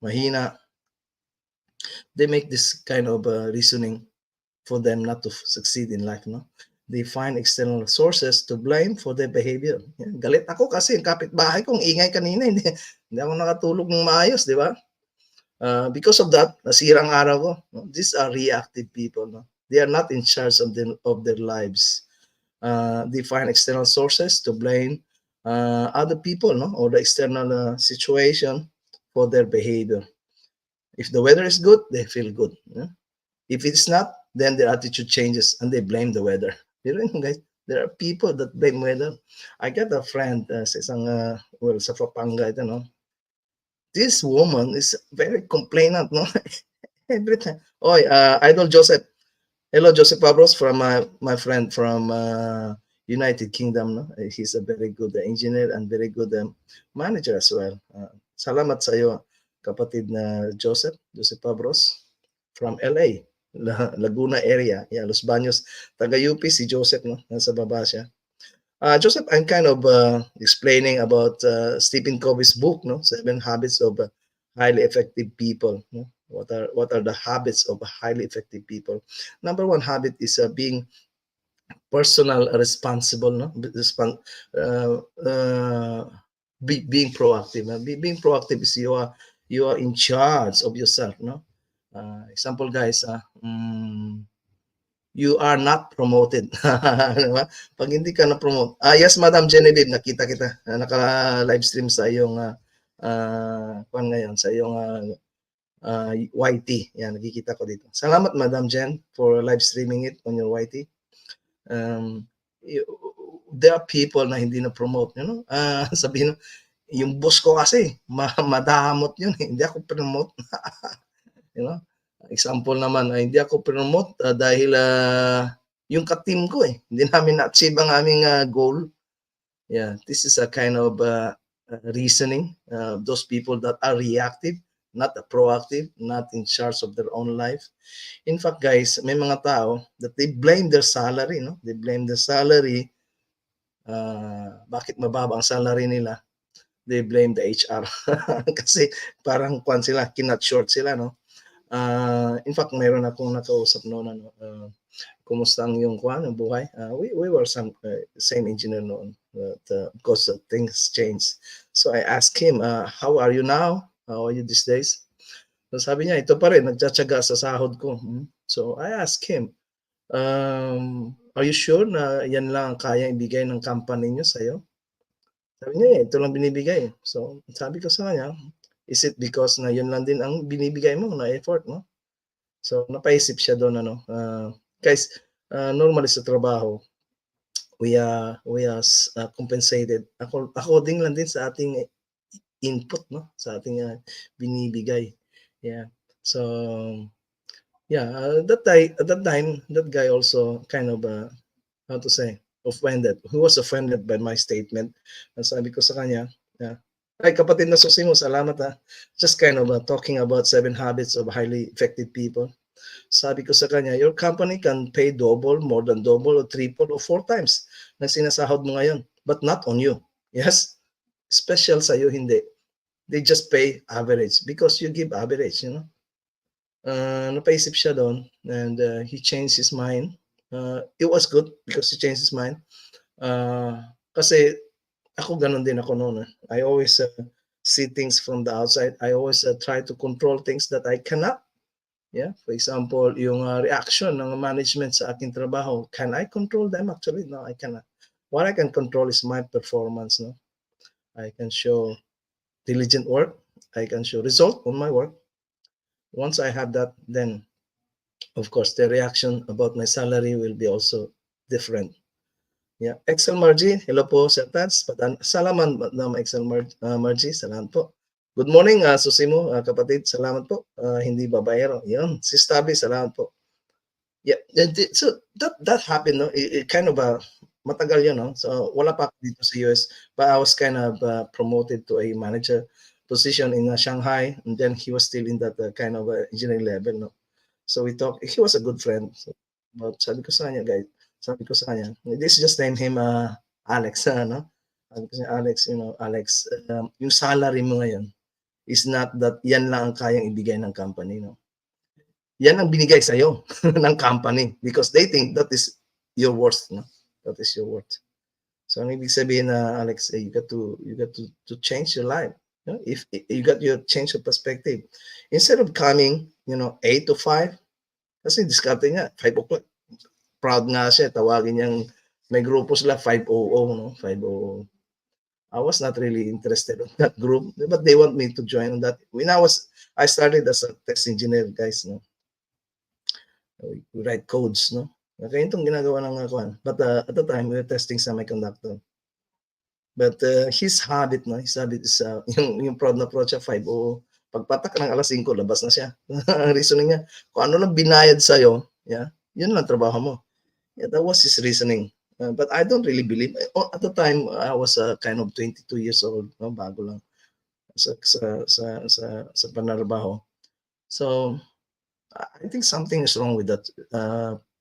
mahina, they make this kind of reasoning for them not to succeed in life, no? They find external sources to blame for their behavior. Yan. Galit ako kasi yung kapitbahay kong ingay kanina, hindi ako nakatulog ng maayos, di ba? Because of that, nasira ang araw ko. No? These are reactive people. No? They are not in charge of their lives. They find external sources to blame other people, no? Or the external situation for their behavior. If the weather is good, they feel good. Yeah? If it's not, then their attitude changes and they blame the weather. You know, guys, there are people that blame weather. I got a friend sa isang, sa Papanga ito, no? This woman is very complainant, no? Every time. Oy, Idol Joseph. Hello, Joseph Pabros from my friend from United Kingdom. No? He's a very good engineer and very good manager as well. Salamat sa iyo, kapatid na Joseph Pabros from LA, Laguna area. Yeah, Los Baños. Taga UP si Joseph, no? Nasa baba siya. Joseph, I'm kind of explaining about Stephen Covey's book, no, 7 Habits of Highly Effective People. No? What are the habits of highly effective people? Number 1 habit is being personal, responsible, no, being proactive. Being proactive is you are in charge of yourself, no. Example, guys, you are not promoted. Diba? Pag hindi ka na-promote. Yes, Madam Genevieve, nakita kita. Naka-live stream sa iyong ngayon, sa iyong YT. Yan, nakikita ko dito. Salamat, Madam Jen, for live streaming it on your YT. There are people na hindi na-promote. You know? Sabihin, yung boss ko kasi, madamot yun. Hindi ako promote. You know? Example naman, hindi ako promote dahil yung ka-team ko hindi namin na-achieve ang aming goal. Yeah, this is a kind of reasoning. Those people that are reactive, not proactive, not in charge of their own life. In fact, guys, may mga tao that they blame their salary, no? They blame their salary. Bakit mababa ang salary nila? They blame the HR. Kasi parang kwan sila, kinat short sila, no? In fact, mayroon akong nakausap noon, kumusta ang yung buhay. We were same engineer noon, because things changed. So I asked him, how are you now? How are you these days? So sabi niya, ito pa rin, nagtsatsaga sa sahod ko. So I asked him, are you sure na yan lang ang kaya ibigay ng company niyo sa'yo? Sabi niya, ito lang binibigay. So sabi ko sa kanya, is it because na yun lang din ang binibigay mo na effort, no? So napaisip siya doon, guys, normally sa trabaho, we are compensated according lang din sa ating input, no? Sa ating binibigay. Yeah. So yeah, at that time, that guy also kind of how to say, offended. He was offended by my statement. Sabi ko sa kanya, ay, kapatid na Susimo, salamat Just kind of talking about 7 habits of highly effective people. Sabi ko sa kanya, your company can pay double, more than double, or triple, or 4 times na sinasahod mo ngayon, but not on you. Yes? Special sa'yo, hindi. They just pay average because you give average, you know. Napaisip siya doon and he changed his mind. It was good because he changed his mind. Kasi ako ganun din ako noon. I always see things from the outside. I always try to control things that I cannot. Yeah, for example, yung reaction ng management sa aking trabaho, can I control them? Actually, no, I cannot. What I can control is my performance. No, I can show diligent work. I can show result on my work. Once I have that, then of course the reaction about my salary will be also different. Yeah, Excel Margie, hello po Sir Tats. Salamat Madam Excel Margie, salamat po. Good morning Susimo, kapatid, salamat po. Hindi babayero. Yan, si Stabby, salamat po. Yeah, so that happened, no? It kind of matagal yun, no? So wala pa ako dito sa US, but I was kind of promoted to a manager position in Shanghai, and then he was still in that kind of engineering level, no? So we talked. He was a good friend. So, but sabi ko sa kanya, guys, let's just name him Alex, no? Sabi ko sa Alex, you know, Alex, yung salary mo ngayon, is not that yan lang ang kayang ibigay ng company, no? Yan ang binigay sa'yo ng company because they think that is your worth, no? That is your worth. So, ang ibig sabihin na, Alex, you got to change your life. You know? If you got your change of perspective. Instead of coming, 8 to 5, kasi diskarte nga, 5 o'clock. Proud nga siya, tawagin niyang, may grupo sila, 5:00, no? 5:00. I was not really interested in that group, but they want me to join on that. When I started as a test engineer, guys, no? We write codes, no? Okay, itong ginagawa ng kuan. But at the time, we were testing semiconductor. But his habit, no? His habit is yung proud na approach siya, 5:00. Pagpatak ng alas 5, labas na siya. Ang reasoning niya, kung ano lang binayad sa'yo, yeah, yun lang trabaho mo. Yeah, that was his reasoning. But I don't really believe. At the time, I was kind of 22 years old, no? Bago lang sa panarbaho. So, I think something is wrong with that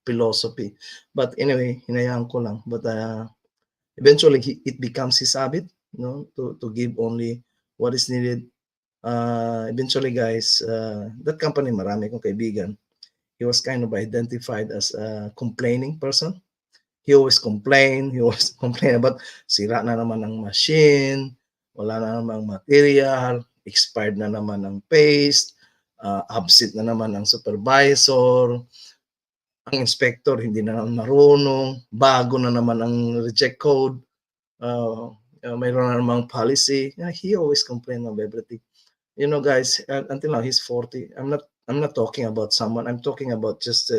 philosophy. But anyway, hinayaan ko lang. But eventually, it becomes his habit, to give only what is needed. Eventually, guys, that company, marami kong kaibigan. He was kind of identified as a complaining person. He always complain about sira na naman ang machine, wala na namang material, expired na naman ang paste, absent na naman ang supervisor, ang inspector hindi na naman marunong, bago na naman ang reject code, mayroon na namang policy. Yeah, he always complain of everything. Guys, until now he's 40. I'm not talking about someone. I'm talking about just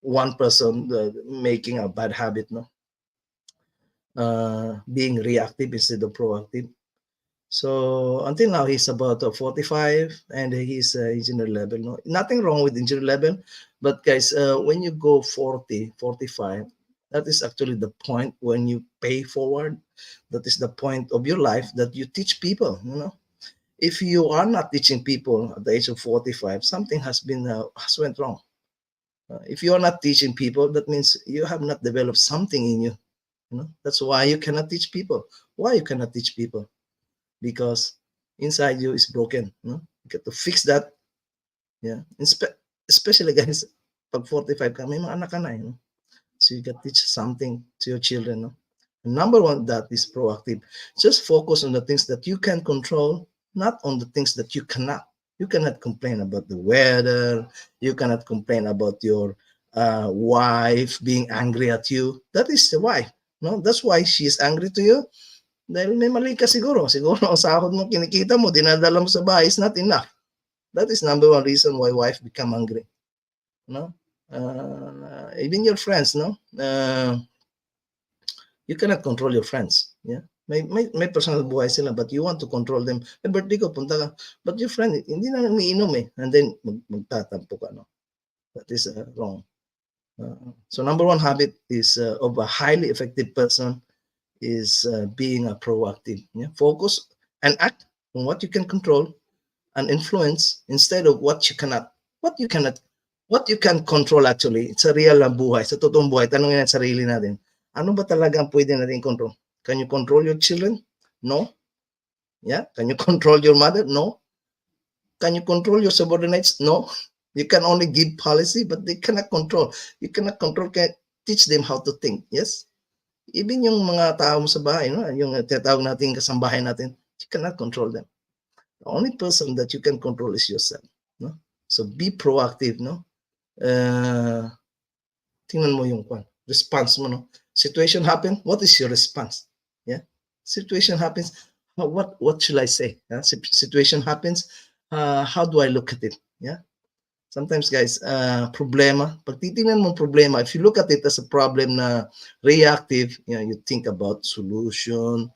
one person making a bad habit, no? Being reactive instead of proactive. So until now, he's about 45 and he's engineer level. No, nothing wrong with engineer level, but guys, when you go 40, 45, that is actually the point when you pay forward. That is the point of your life that you teach people. If you are not teaching people at the age of 45, something has went wrong. If you are not teaching people, that means you have not developed something in you. That's why you cannot teach people. Why you cannot teach people? Because inside you is broken. You got to fix that. Yeah. Especially guys, pag 45 ka, may mga anak ka na. So you got to teach something to your children. Number one, that is proactive. Just focus on the things that you can control, not on the things that you cannot. You cannot complain about the weather. You cannot complain about your wife being angry at you. That is the wife. No, that's why she is angry to you. Dahil may mali ka siguro. Siguro ang sahod mo, kinikita mo, dinadala mo sa bahay is not enough. That is number one reason why wife become angry. Even your friends, you cannot control your friends. Yeah. May personal buhay sila, but you want to control them. May birthday ko, punta ka. But your friend, hindi na umiinom eh. And then, magtatampo ka. That is wrong. So number one habit is of a highly effective person is being a proactive. Yeah? Focus and act on what you can control and influence instead of what you cannot. What you can control actually, it's a real buhay. Sa totoong buhay, tanongin natin sarili natin. Ano ba talaga ang pwede natin control? Can you control your children? No. Yeah? Can you control your mother? No. Can you control your subordinates? No. You can only give policy, but they cannot control. You cannot control, can teach them how to think. Yes? Even yung mga tao mo sa bahay, yung tinatawag natin kasambahay natin, you cannot control them. The only person that you can control is yourself. So be proactive. Tingnan mo yung response mo. Situation happen, what is your response? Yeah? Situation happens, what should I say? Yeah? Situation happens, how do I look at it? Yeah? Sometimes guys, problema, pag titingnan mo problema, if you look at it as a problem na reactive, you think about solution.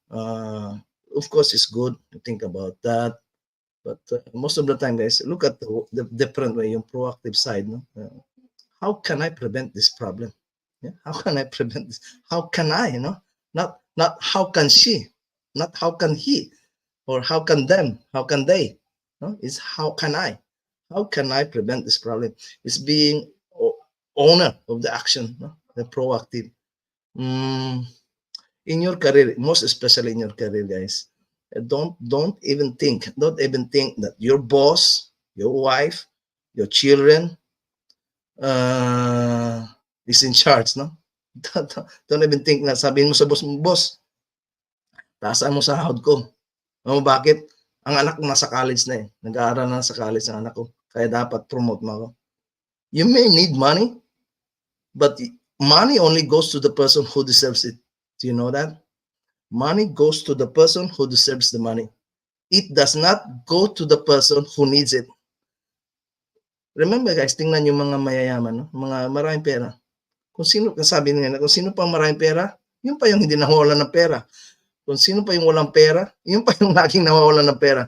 Of course, it's good to think about that. But most of the time, guys, look at the different way, yung proactive side. How can I prevent this problem? Yeah? How can I prevent this? How can I, Not how can she, not how can he, or how can them, how can they? It's how can I? How can I prevent this problem? It's being owner of the action, the proactive. In your career, most especially in your career, guys, Don't even think. Don't even think that your boss, your wife, your children uh, is in charge, no? Don't even think na sabihin mo sa boss mo, boss, taasan mo sahod ko. Alam mo bakit? Ang anak ko nasa college na eh. Nag-aaral na sa college ang anak ko. Kaya dapat promote mo ako. You may need money, but money only goes to the person who deserves it. Do you know that? Money goes to the person who deserves the money. It does not go to the person who needs it. Remember guys, tingnan yung mga mayayaman, no? Mga maraming pera. Kung sino, sabi nila, kung sino pa maraming pera, yun pa yung hindi nawawalan ng pera. Kung sino pa yung walang pera, yun pa yung laging nawawalan ng pera.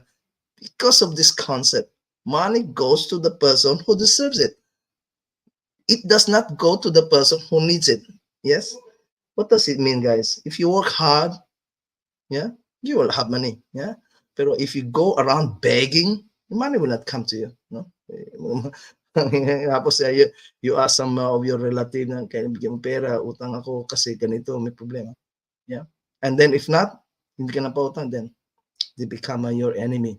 Because of this concept, money goes to the person who deserves it. It does not go to the person who needs it. Yes? What does it mean, guys? If you work hard, yeah, you will have money. Yeah. Pero if you go around begging, money will not come to you. No. Tapos you ask some of your relative na kaya bigyan mo pera, utang ako kasi ganito, may problema. Yeah. And then if not, hindi ka na pautang, then they become your enemy.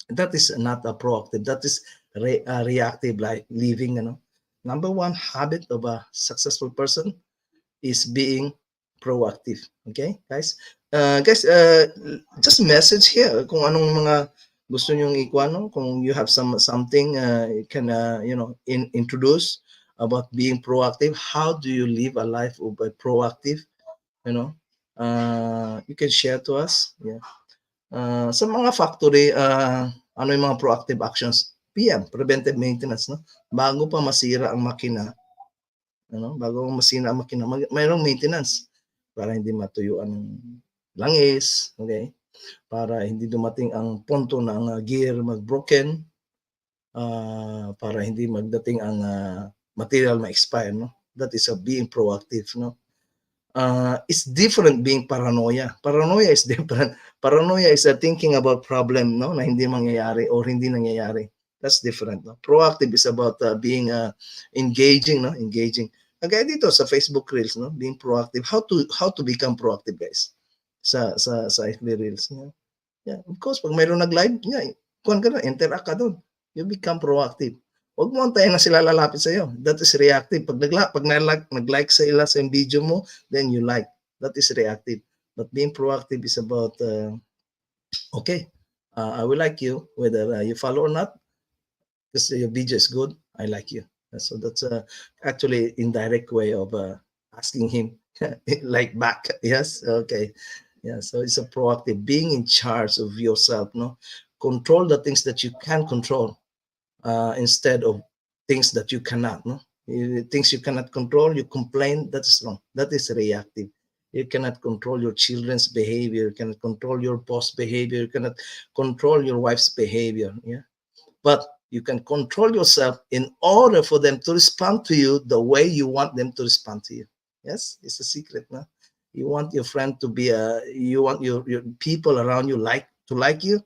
That is not a proactive. That is reactive like living. Number one habit of a successful person is being proactive. Okay, guys? Just message here kung anong mga gusto nyong ikuha, kung you have something you can introduce about being proactive. How do you live a life of a proactive? You can share to us. Yeah. Sa mga factory, ano yung mga proactive actions? PM, preventive maintenance, no? Bago pa masira ang makina, bago masira ang makina, mayroong maintenance para hindi matuyuan ng langis, okay? Para hindi dumating ang punto na ang gear mag-broken, para hindi magdating ang material ma-expire, no? That is being proactive, no? It's different being paranoia. Paranoia is different. Paranoia is thinking about problem, no, na hindi mangyayari or hindi nangyayari. That's different. No? Proactive is about being engaging, no, engaging. Kagaya dito sa Facebook Reels, no, being proactive. How to become proactive, guys? Sa FB Reels, yeah. Yeah, of course, pag mayroong nag-live, yeah, kuhan ka na, interact ka doon. You become proactive. Huwag mo antayin na sila lalapit sa iyo. That is reactive. Pag nag-like sila sa video mo, then you like. That is reactive. But being proactive is about, okay, I will like you, whether you follow or not, because your video is good, I like you. So that's actually indirect way of asking him like back. Yes, okay. Yeah, so it's a proactive, being in charge of yourself, no? Control the things that you can control. Instead of things that you cannot, no? Things you cannot control, you complain, that is wrong. That is reactive. You cannot control your children's behavior, you cannot control your boss behavior, you cannot control your wife's behavior. Yeah. But you can control yourself in order for them to respond to you the way you want them to respond to you. Yes, it's a secret, no? You want your friend to be you want your people around you to like you,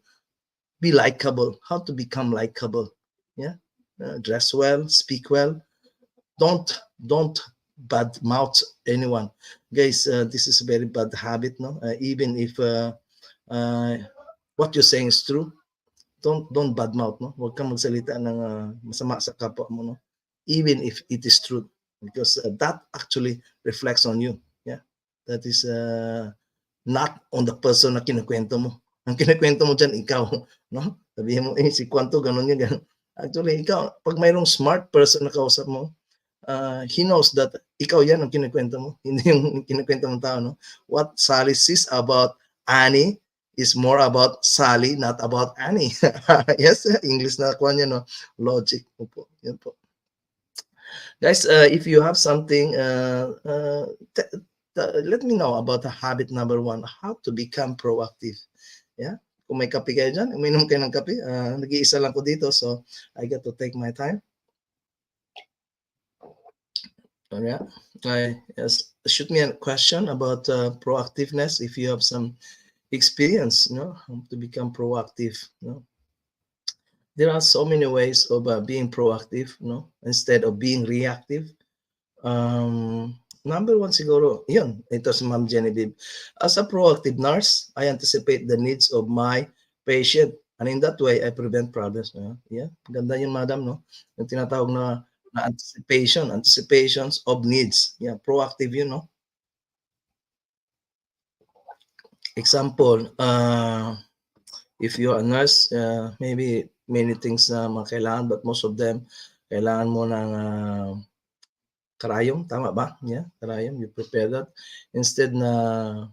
be likable. How to become likable? Yeah, dress well, speak well. Don't bad mouth anyone, guys. This is a very bad habit, no? Even if what you're saying is true, don't bad mouth, no? Huwag kang magsalita ng masama sa kapwa mo, no? Even if it is true, because that actually reflects on you. Yeah, that is not on the person na kinukwento mo. Ang kinukwento mo dyan, ikaw, no? Sabihin mo, si Kwanto, ganun yan, ganun. Actually, ikaw, pag mayroong smart person na kausap mo, he knows that ikaw yan ang kinukwento mo, hindi yung kinukwento mong tao, no? What Sally says about Annie is more about Sally, not about Annie. Yes, English na kuha niya, no? Logic. Po. Yan po. Guys, if you have something, let me know about the habit number 1, how to become proactive. Yeah. Kung may kape kayo dyan, uminom kayo ng kape. Nag-iisa lang ko dito, so I get to take my time. Yeah. Yes. Shoot me a question about proactiveness if you have some experience, to become proactive. There are so many ways of being proactive, instead of being reactive. number one siguro, yun, ito si Ma'am Genevieve. As a proactive nurse, I anticipate the needs of my patient. And in that way, I prevent problems. Yeah, ganda yun, madam, no? Yung tinatawag na anticipations of needs. Yeah, proactive yun, no? Example, if you're a nurse, maybe many things na mga kailangan, but most of them, kailangan mo ng karayom, tama ba? Yeah, karayom, you prepare that. Instead na,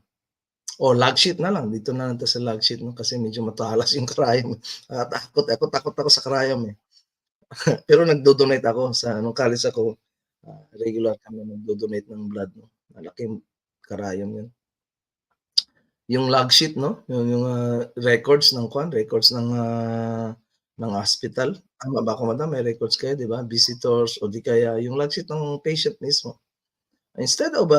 log sheet na lang, dito na lang tayo sa log sheet, no? Kasi medyo matalas yung karayom. Takot ako sa karayom, eh. Pero nagdo-donate ako nung college ako, regular kami nagdo-donate ng blood, no? Malaking karayom yun. Yung log sheet, no? Yung records ng records ng hospital. Tama ba ako, madam? May records kayo, di ba? Visitors o di kaya yung log sheet ng patient mismo. Instead of,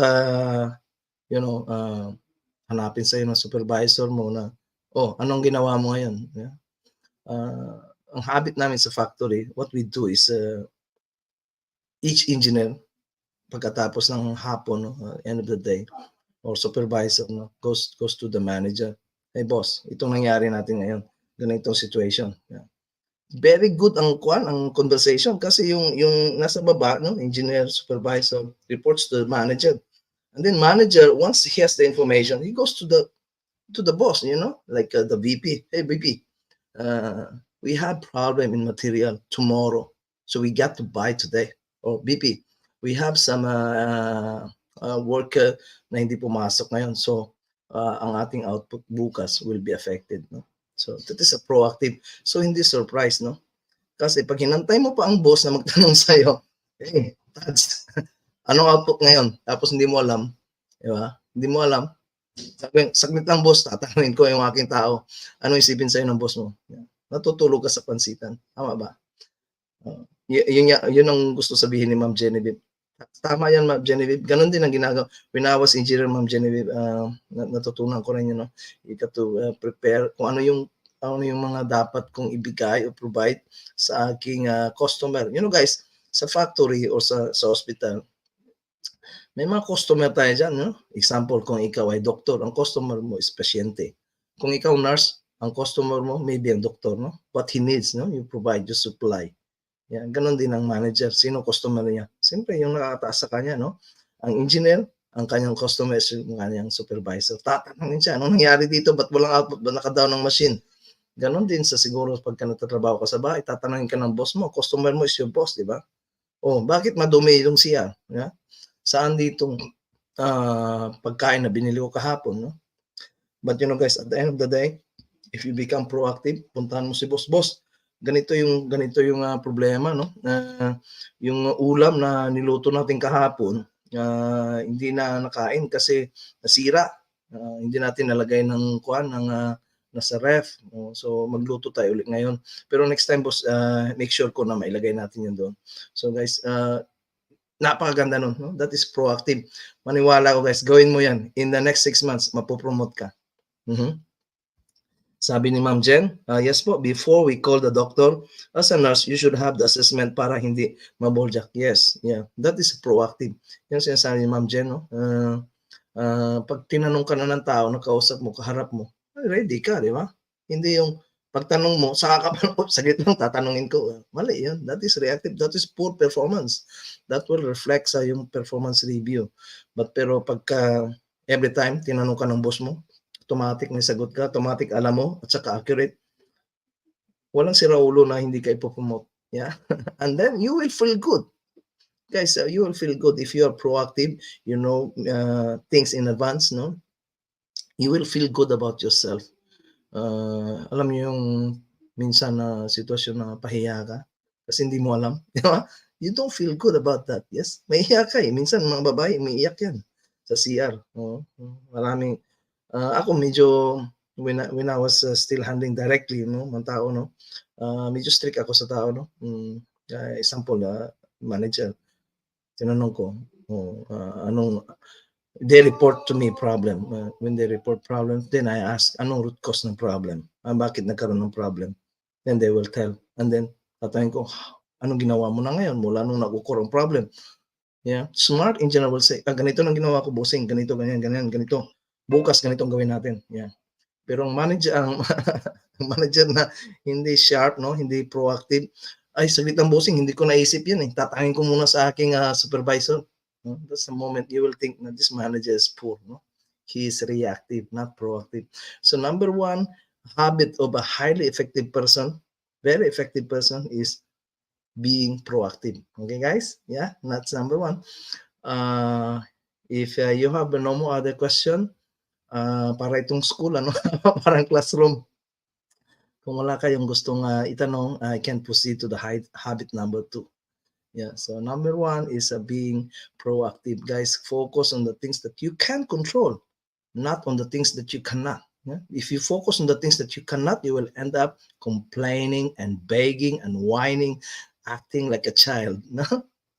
hanapin sa'yo ng supervisor mo na, anong ginawa mo ngayon? Yeah. Ang habit namin sa factory, what we do is, each engineer, pagkatapos ng hapon, no, end of the day, or supervisor, no, goes to the manager. Hey boss, itong nangyari natin ngayon, ganitong situation. Yeah. Very good ang conversation kasi yung nasa baba, no, engineer, supervisor, reports to the manager. And then manager, once he has the information, he goes to the boss, like the VP. Hey VP, we have problem in material tomorrow, so we got to buy today. Or VP, we have some worker na hindi pumasok ngayon, so ang ating output bukas will be affected, no? So that is a proactive. So hindi surprise, no? Kasi pag hinantay mo pa ang boss na magtanong sa'yo, hey, Tads, anong output ngayon? Tapos hindi mo alam, di ba? Hindi mo alam. Saglit lang boss, tatanungin ko yung aking tao. Ano isipin sa'yo ng boss mo? Natutulog ka sa pansitan. Tama ba? Yun ang gusto sabihin ni Ma'am Genevieve. Tama yan, Ma'am Genevieve. Ganon din ang ginagawa. When I was engineer, Ma'am Genevieve, natutunan ko rin yun, no? You got to prepare kung ano yung mga dapat kong ibigay o provide sa aking customer. Guys, sa factory or sa hospital, may mga customer tayo dyan, no? Example, kung ikaw ay doktor, ang customer mo is pasyente. Kung ikaw nurse, ang customer mo maybe ang doktor, no? What he needs, no? You provide, you supply. Yan, ganon din ang manager. Sino customer niya? Siyempre, yung nakataas sa kanya, no? Ang engineer, ang kanyang customer is yung kanyang supervisor. Tatanungin siya, anong nangyari dito? Ba't walang output? Ba't naka-down ang machine? Ganon din sa siguro pagka nagtatrabaho ka sa bahay, tatanungin ka ng boss mo, customer mo is your boss, di ba? Bakit madumi yung siya? Yeah? Saan ditong pagkain na binili ko kahapon, no? But guys, at the end of the day, if you become proactive, puntahan mo si boss. Boss, ganito yung problema, no? Yung ulam na niluto natin kahapon, hindi na nakain kasi nasira. Hindi natin nalagay ng nasa ref. So magluto tayo ulit ngayon. Pero next time, boss, make sure ko na mailagay natin yun doon. So guys, napakaganda nun, no? That is proactive. Maniwala ko, guys, gawin mo yan. In the next 6 months, mapopromote ka. Sabi ni Ma'am Jen, yes po, before we call the doctor, as a nurse, you should have the assessment para hindi maboljak. Yes, yeah, that is proactive. Yan sinasabi ni Ma'am Jen, no? Pag tinanong ka na ng tao, nakausap mo, kaharap mo, ready ka, di ba? Hindi yung pagtanong mo, saka ka pa, saglit lang, tatanungin ko. Mali yan. That is reactive. That is poor performance. That will reflect sa yung performance review. Pero pagka every time, tinanong ka ng boss mo, automatic may sagot ka, automatic alam mo, at saka accurate, walang siraulo na hindi ka ipopromote. Yeah? And then, you will feel good. Guys, you will feel good if you are proactive, you know things in advance, no? You will feel good about yourself. Alam niyo yung minsan na sitwasyon na pahiya ka kasi hindi mo alam, di ba? You don't feel good about that. Yes, mahiya ka eh. Minsan mga babae, umiiyak yan sa CR. Maraming, ako medyo, when I was still handling directly, no, mga tao, no, medyo strict ako sa tao, no. Example, manager, tinanong ko, they report to me problem. When they report problems, then I ask, anong root cause ng problem? Bakit nagkaroon ng problem? Then they will tell. And then, tatanungin ko, anong ginawa mo na ngayon mula nung nag-occur ang problem? Yeah, smart engineer will say, ganito lang ginawa ko bossing, ganito, ganyan, ganyan, ganito. Bukas ganito ang gawin natin. Yeah. Pero ang manager ang manager na hindi sharp 'no, hindi proactive, "Ay saglit lang bossing hindi ko naisip 'yan, eh, tatangin ko muna sa aking, supervisor." No, that's the moment you will think na this manager is poor 'no. He is reactive, not proactive. So number one habit of a highly effective person, very effective person is being proactive. Okay guys? Yeah, that's number one. If, you have no more other question, para itong school ano, parang classroom. Kung wala kayong gustong itanong, I can proceed to the habit number two. Yeah, so number one is being proactive. Guys, focus on the things that you can control, not on the things that you cannot. Yeah? If you focus on the things that you cannot, you will end up complaining and begging and whining, acting like a child. No?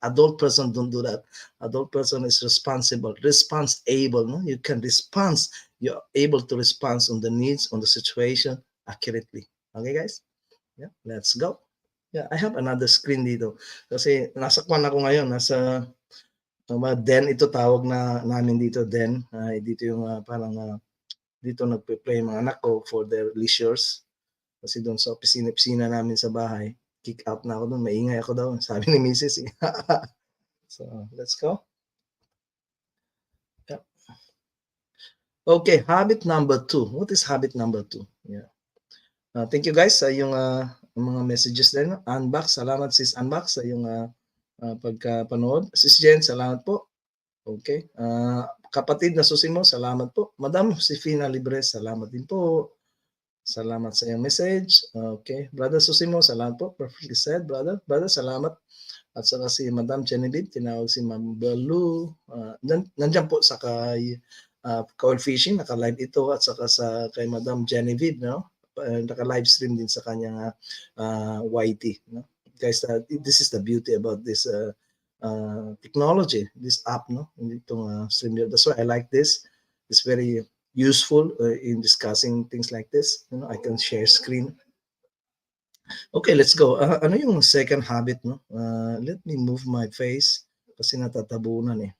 Adult person don't do that. Adult person is responsible, response able. No? You can respond. You're able to respond on the needs, on the situation accurately. Okay, guys? Yeah, let's go. Yeah, I have another screen dito. Kasi nasa kwan ako ngayon, nasa den ito tawag na namin dito den. Dito yung parang dito nagpe-play mga anak ko for their leisures. Kasi doon sa opisina namin sa bahay, kick out na ako doon, maingay ako daw, sabi ni Mrs. So, let's go. Yeah. Okay, habit number two. What is habit number two? Yeah. Thank you guys sa yung mga messages din. Unbox, salamat sis Unbox sa yung pagkapanood. Sis Jen, salamat po. Okay. Kapatid na susi mo, salamat po. Madam Sifina Libre, salamat din po. Salamat sa iyong message. Okay. Brother Susimo, salamat po. Perfectly said, brother. Brother, salamat. At saka si Madam Genevieve, tinawag si Ma'am Balu. Nandiyan po sa kay Coil Fishing, naka-live ito. At saka sa kay Madam Genevieve, no? Naka-live stream din sa kanyang YT. No? Guys, this is the beauty about this technology, this app, no? Itong stream. That's why I like this. It's very useful in discussing things like this. You know, I can share screen. Okay, let's go. Ano yung second habit, no? Let me move my face kasi natatabunan eh.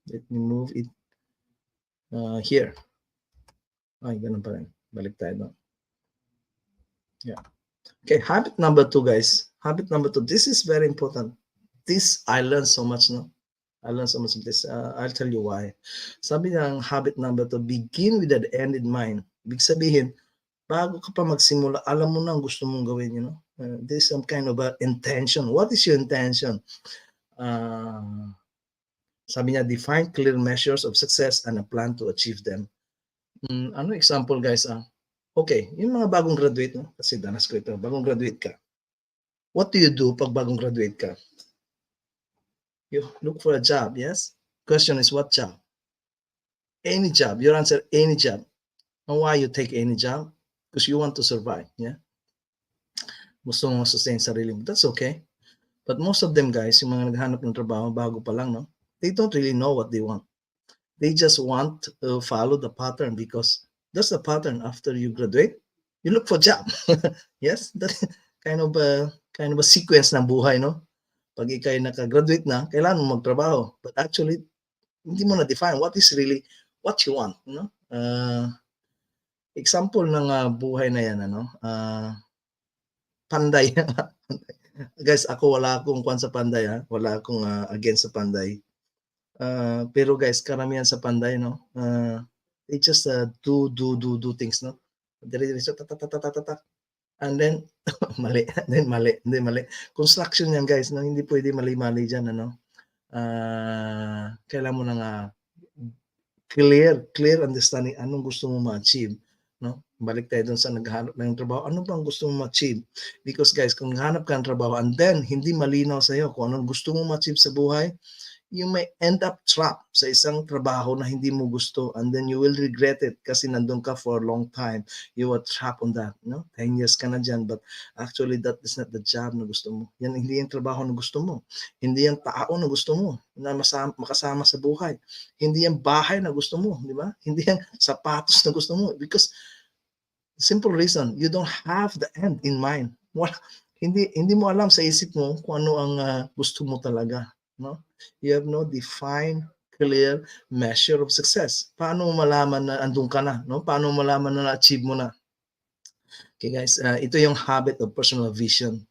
Let me move it here. Ay, ganun pa rin. Balik tayo doon. Yeah. Okay, habit number two, guys. Habit number two. This is very important. This, I learned so much, no? I learned so much of this. I'll tell you why. Sabi ng habit number two, begin with the end in mind. Ibig sabihin, bago ka pa magsimula, alam mo na ang gusto mong gawin, you know? There's some kind of intention. What is your intention? Sabi niya, define clear measures of success and a plan to achieve them. Ano example, guys? Okay, yung mga bagong graduate, no? Kasi danas ko ito, bagong graduate ka. What do you do pag bagong graduate ka? You look for a job, yes? Question is what job? Any job. Your answer, any job. And why you take any job? Because you want to survive, yeah? Gusto mo sustain sarili mo. That's okay. But most of them, guys, yung mga naghanap ng trabaho, bago pa lang, no? They don't really know what they want. They just want to follow the pattern because that's the pattern after you graduate. You look for job. Yes? That kind of a sequence ng buhay, no? Pag ikay naka-graduate na, kailangan mo magtrabaho. But actually, hindi mo na-define what is really what you want. No? Example ng buhay na yan, ano? Panday. Guys, ako wala akong kwan sa Panday. Ha? Wala akong against sa Panday. Pero guys, karamihan sa Panday, no? They just do things, no? Dire-diretso, and then mali, then mali. Construction yan, guys, no? Hindi pwede mali-mali dyan, ano? Kailangan mo nang clear understanding anong gusto mo ma-achieve, no? Balik tayo dun sa naghahanap ng trabaho. Ano bang gusto mo ma-achieve? Because guys, kung naghahanap ka ng trabaho and then hindi malinaw sa iyo kung anong gusto mo ma-achieve sa buhay, you may end up trapped sa isang trabaho na hindi mo gusto and then you will regret it kasi nandun ka for a long time. You were trapped on that. No? 10 years ka na dyan but actually that is not the job na gusto mo. Yan hindi yung trabaho na gusto mo. Hindi yung tao na gusto mo na makasama sa buhay. Hindi yung bahay na gusto mo. Di ba? Hindi yung sapatos na gusto mo. Because simple reason, you don't have the end in mind. hindi mo alam sa isip mo kung ano ang gusto mo talaga, no? You have no defined, clear measure of success. Paano mo malaman na andun ka na, no? Paano mo malaman na na-achieve mo na? Okay guys, ito yung habit of personal vision,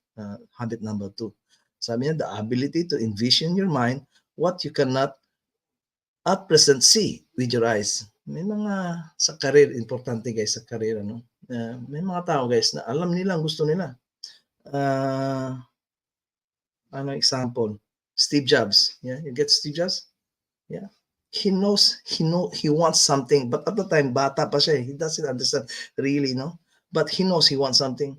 habit number 2. Sabi niya, the ability to envision your mind what you cannot at present see with your eyes. May mga sa career, importante guys sa career, ano? May mga tao guys na alam nila ang gusto nila. Ano example? Steve Jobs. Yeah, you get Steve Jobs? Yeah. He wants something, but at the time bata pa siya, he doesn't understand really, no? But he knows he wants something,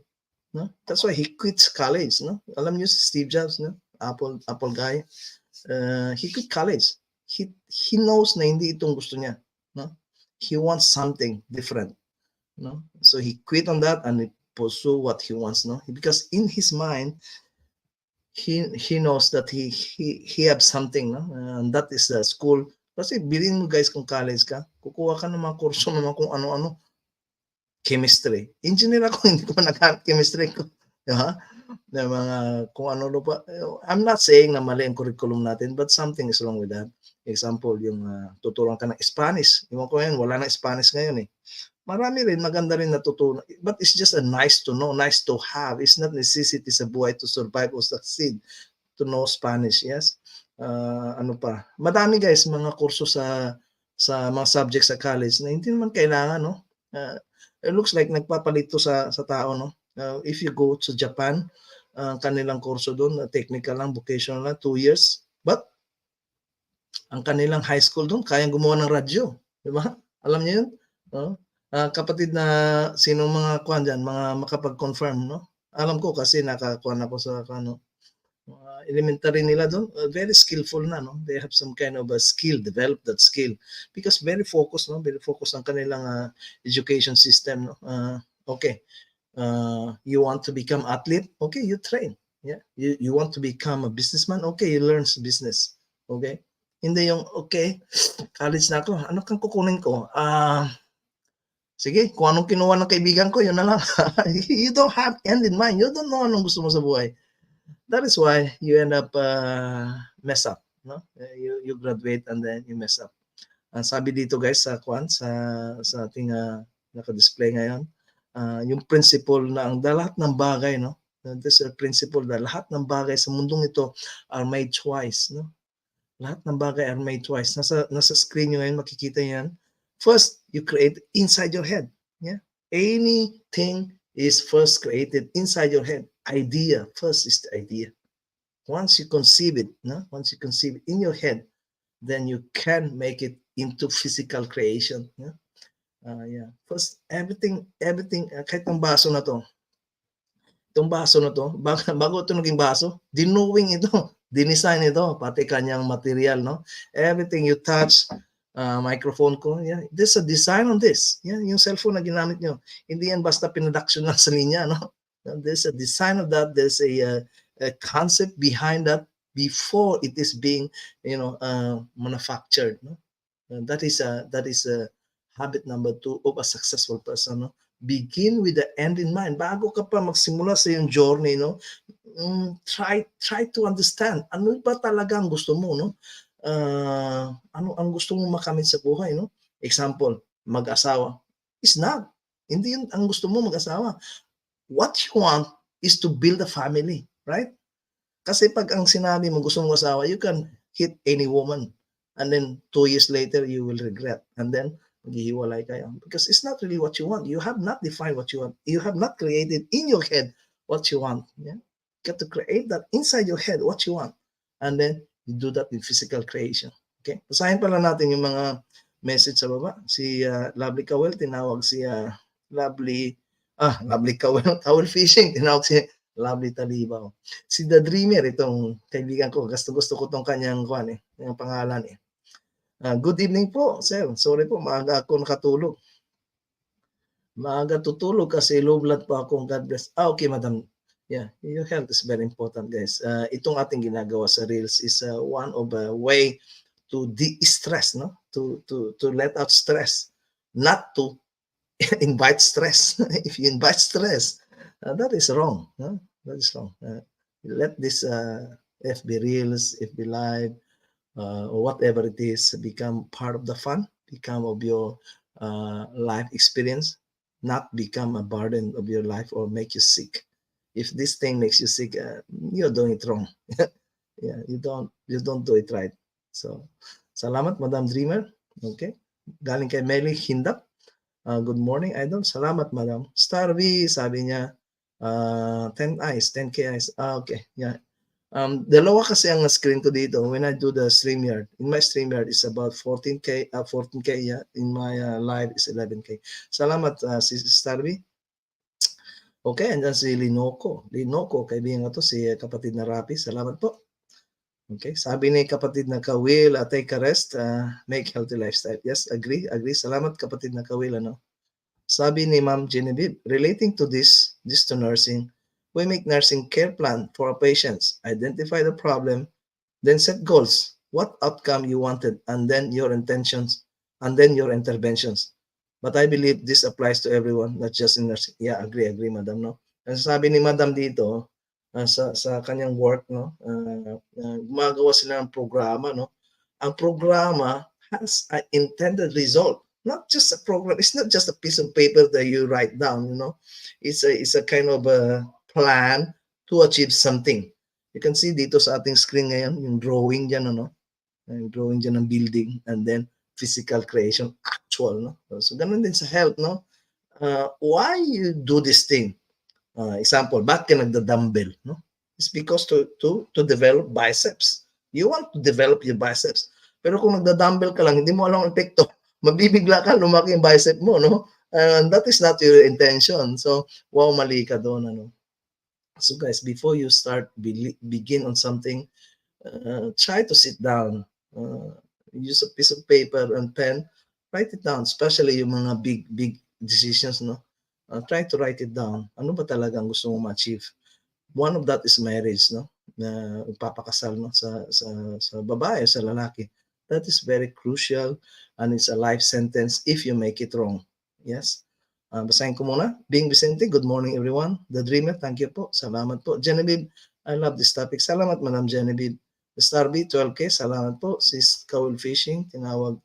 no? That's why he quits college, no? Alam niyo si Steve Jobs, no? Apple guy. He quit college. He knows na hindi itong gusto niya, no? He wants something different, no? So he quit on that and he pursue what he wants, no? Because in his mind, he knows that he have something, no? And that is the school. Kasi bilhin mo guys kung college ka, kukuha ka ng mga kurso naman kung ano-ano. Chemistry. Engineer ako, hindi ko pa naghanap chemistry ko. Diba? Na mga kung ano pa. I'm not saying na mali ang curriculum natin, but something is wrong with that. Example, yung tuturuan ka ng Spanish. Iwan ko yan, wala na Spanish ngayon eh. Marami rin, maganda rin natutunan. But it's just a nice to know, nice to have. It's not necessity sa buhay to survive or succeed to know Spanish, yes? Ano pa? Madami guys, mga kurso sa mga subjects sa college na hindi naman kailangan, no? It looks like nagpapalit to sa tao, no? If you go to Japan, kanilang kurso doon, technical lang, vocational lang, 2 years. But, ang kanilang high school doon, kayang gumawa ng radyo. Di ba? Alam niyo yun? Kapatid na sino mga kuan dyan, mga makapag-confirm, no? Alam ko kasi nakakuan ako sa elementary nila doon, very skillful na, no? They have some kind of a skill, develop that skill. Because very focused, no? Very focused ang kanilang education system, no? Okay. You want to become athlete? Okay, you train. Yeah. You want to become a businessman? Okay, you learn business. Okay? Hindi yung, okay, college na ako, ano kang kukunin ko? Sige, kung anong kinuha ng kaibigan ko, yun na lang. You don't have end in mind. You don't know anong gusto mo sa buhay. That is why you end up mess up. No? You graduate and then you mess up. Sabi dito guys sa ating naka-display ngayon, yung principle na ang lahat ng bagay, no? This is a principle na lahat ng bagay sa mundong ito are made twice, no? Lahat ng bagay are made twice. Nasa screen nyo ngayon, makikita yan. First, you create inside your head. Yeah? Anything is first created inside your head. Idea, first is the idea. Once you conceive it, no? Once you conceive it in your head, then you can make it into physical creation. Yeah? Yeah. First, everything, kahit ng baso na to, itong baso na to, bago ito naging baso, dinowing ito, dinesign ito, pati kanyang material, no? Everything you touch, microphone ko, yeah, there's a design on this. Yeah, yung cellphone na ginamit nyo, hindi yan basta pinaduction lang sa linya, no? There's a design of that, there's a concept behind that before it is being, manufactured, no? That is a habit number 2 of a successful person, no? Begin with the end in mind. Bago ka pa magsimula sa iyong journey, no? Try to understand ano ba talaga ang gusto mo, no? Ano ang gusto mong makamit sa buhay, no? Example, mag-asawa. Is not. Hindi yun ang gusto mo mag-asawa. What you want is to build a family, right? Kasi pag ang sinabi mo gusto mong asawa, you can hit any woman. And then 2 years later, you will regret. And then, maghihiwalay kayo. Because it's not really what you want. You have not defined what you want. You have not created in your head what you want. Yeah? You got to create that inside your head, what you want. And then, you do that in physical creation. Okay? Basahin pala natin yung mga message sa baba. Si Lovely Kawel, tinawag si Lovely Kawel, towel fishing, tinawag si Lovely Talibaw. Si The Dreamer, itong kaibigan ko, gusto ko tong kanyang yung pangalan eh. Good evening po, sir. Sorry po, maaga ako nakatulog. Maaga tutulog kasi low blood po akong, God bless. Okay, madam. Yeah, your health is very important, guys. Itong ating ginagawa sa Reels is one of a way to de-stress, no? To let out stress, not to invite stress. If you invite stress, that is wrong. No? That is wrong. Let this FB Reels, FB Live, or whatever it is become part of the fun, become of your life experience, not become a burden of your life or make you sick. If this thing makes you sick, you're doing it wrong. Yeah, you don't do it right. So, salamat Madam Dreamer. Okay. Galing kay Melly Hindap. Good morning, Idol. Salamat, Madam. Starvey, sabi niya, 10 eyes, 10K eyes. Okay. Yeah. Dalawa kasi ang screen ko dito when I do the StreamYard. In my StreamYard is about 14K, 14K, yeah. In my live is 11K. Salamat, si Starvey. Okay, andyan si Linoco. Linoco, kaibigan ko to, si kapatid na Rapi. Salamat po. Okay, sabi ni kapatid na Kawil, take a rest, make healthy lifestyle. Yes, agree. Salamat kapatid na Kawil, ano. Sabi ni Ma'am Genevieve, relating to this to nursing, we make nursing care plan for our patients, identify the problem, then set goals, what outcome you wanted, and then your intentions, and then your interventions. But I believe this applies to everyone, not just in nursing. Yeah, agree, Madam, no? Ang sabi ni Madam dito, sa kanyang work, no, gumagawa sila ng programa, no. Ang programa has an intended result, not just a program. It's not just a piece of paper that you write down, you know. It's a kind of a plan to achieve something. You can see dito sa ating screen ngayon, yung drawing dyan, ano, yung drawing dyan ng building, and then physical creation, actual, no. So ganun din sa health, no. Why you do this thing? Example, bakit ka nagda-dumbbell, no? It's because to develop biceps. You want to develop your biceps. Pero kung nagda-dumbbell ka lang, hindi mo alam ang epekto, mabibigla ka, lumaki yung bicep mo, no? And that is not your intention. So, wow, mali ka doon, ano? So guys, before you start, begin on something, try to sit down, use a piece of paper and pen, write it down, especially yung mga big decisions, no? Try to write it down. Ano ba talaga ang gusto mo ma-achieve? One of that is marriage, no? Na ipapakasal, no? Sa babae, sa lalaki. That is very crucial and it's a life sentence if you make it wrong. Yes? Basahin ko muna. Bing Vicente, good morning everyone. The Dreamer, thank you po. Salamat po. Genevieve, I love this topic. Salamat, Madam Genevieve. The Starby, 12K, salamat po. Sis Kawil Fishing, tinawag.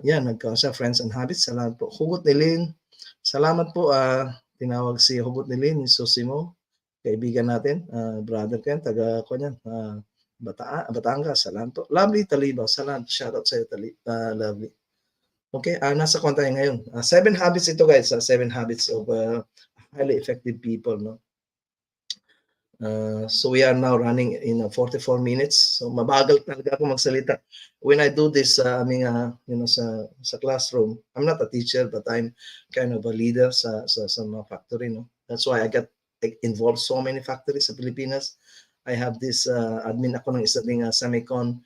Yan, nagkaroon siya, Friends and Habits. Salamat po. Hugot ni Lynn, salamat po. Tinawag si Hugot ni Lynn, ni Susimo, kaibigan natin, brother ko yan, taga ko yan, Batangas, salamat po. Lovely Talibaw, salamat, shoutout sa iyo, Lovely. Okay, nasa kwan tayo ngayon. 7 habits ito guys, 7 habits of highly effective people, no? So we are now running in 44 minutes. So mabagal talaga ako magsalita. When I do this sa classroom, I'm not a teacher but I'm kind of a leader sa mga factory, no. That's why I got involved so many factories sa Pilipinas. I have this admin ako ng isang Semicon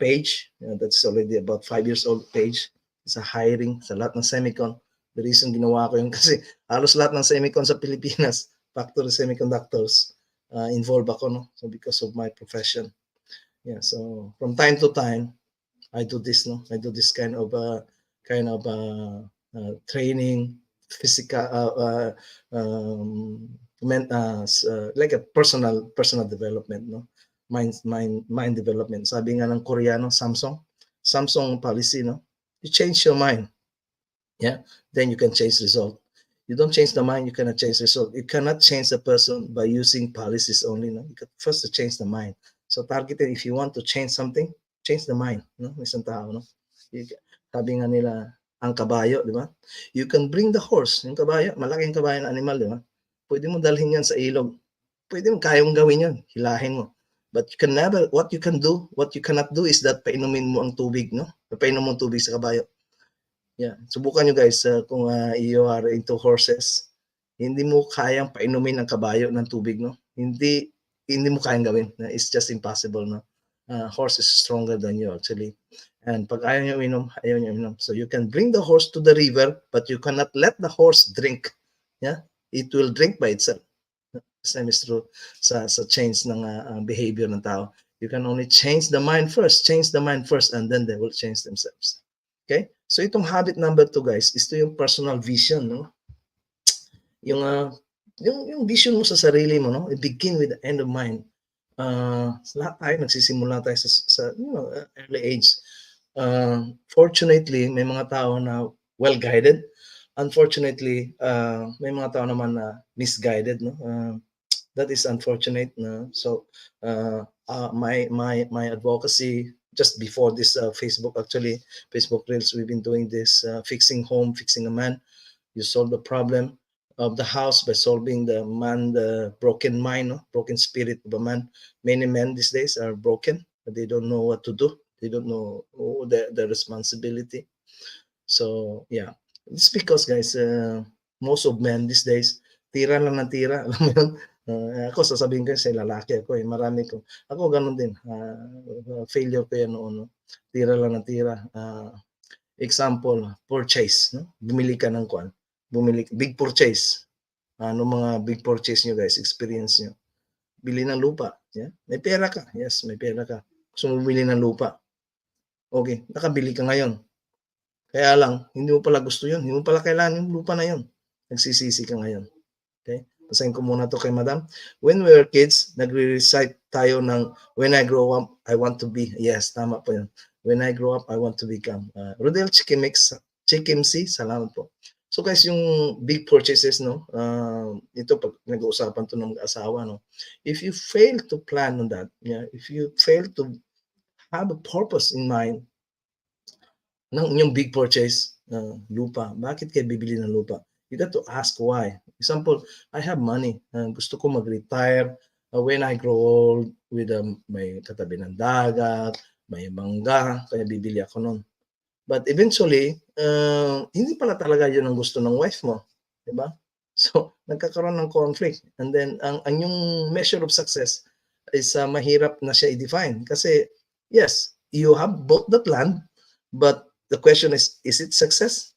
page. That's already about 5 years old page. It's a hiring sa lahat ng Semicon. The reason ginawa ko yun kasi halos lahat ng Semicon sa Pilipinas, factory semiconductors, involved ako, no? So because of my profession. Yeah, so from time to time, I do this, no? I do this kind of training, physical, like a personal development, no? Mind development. Sabi nga ng Koreano, Samsung policy, no? You change your mind, yeah, then you can change result. You don't change the mind, you cannot change the result. You cannot change the person by using policies only, no? You got first to change the mind. So targeted, if you want to change something, change the mind, no? Isang tao, no? Sabi nga nila, ang kabayo, di ba? You can bring the horse, yung kabayo, malaking kabayo na animal, di ba? Pwede mo dalhin yan sa ilog. Pwede mo, kaya mong gawin yan, hilahin mo. But you can never, what you cannot do is that painumin mo ang tubig, no? Painom mo ang tubig sa kabayo. Yeah, subukan nyo guys, kung you are into horses, hindi mo kayang painumin ang kabayo ng tubig, no? Hindi mo kayang gawin. It's just impossible, no? Horse is stronger than you actually. And pag ayaw nyo inom, So you can bring the horse to the river, but you cannot let the horse drink. Yeah, it will drink by itself. The same is true sa change ng behavior ng tao. You can only change the mind first, and then they will change themselves. Okay? So itong habit number 2 guys, ito yung personal vision, no? Yung yung vision mo sa sarili mo, no? Begin with the end of mind. Lahat tayo nagsisimula tayo sa early age. Fortunately, may mga tao na well-guided. Unfortunately, may mga tao naman na misguided, no? That is unfortunate, no? So, my advocacy just before this Facebook, actually, Facebook Reels, we've been doing this fixing home, fixing a man. You solve the problem of the house by solving the broken mind, no? Broken spirit of a man. Many men these days are broken, but they don't know what to do. They don't know the responsibility. So yeah, it's because guys, most of men these days, tira lang ng tira. Alam mo yun? Ako sasabihin ko sa lalaki ako marami ko. Ako ganun din. Failure ko yan noon. No? Tira lang ng tira. Example, purchase. No? Bumili ka ng kwan. Big purchase. Ano mga big purchase nyo guys, experience nyo. Bili ng lupa. Yeah? May pera ka. Yes, may pera ka. Gusto mo bumili ng lupa. Okay, nakabili ka ngayon. Kaya lang, hindi mo pala gusto yun. Hindi mo pala kailangan yung lupa na yun. Nagsisisi ka ngayon. Okay? Basahin ko muna to kay Madam. When we were kids, nagre-recite tayo ng when I grow up, I want to be. Yes, tama po yun. When I grow up, I want to become. Rodel Chikimsi, salamat po. So guys, yung big purchases, no? Ito, pag nag-uusapan to ng mag-asawa, no? If you fail to plan on that, yeah, if you fail to have a purpose in mind, ng inyong big purchase, lupa. Bakit kayo bibili ng lupa? You got to ask why. Example, I have money. Gusto ko mag-retire when I grow old with may katabi ng dagat, may mangga, kaya bibili ako nun. But eventually, hindi pala talaga yun ang gusto ng wife mo. Diba? So, nagkakaroon ng conflict. And then, ang yung measure of success is mahirap na siya i-define. Kasi, yes, you have bought that land, but the question is it success?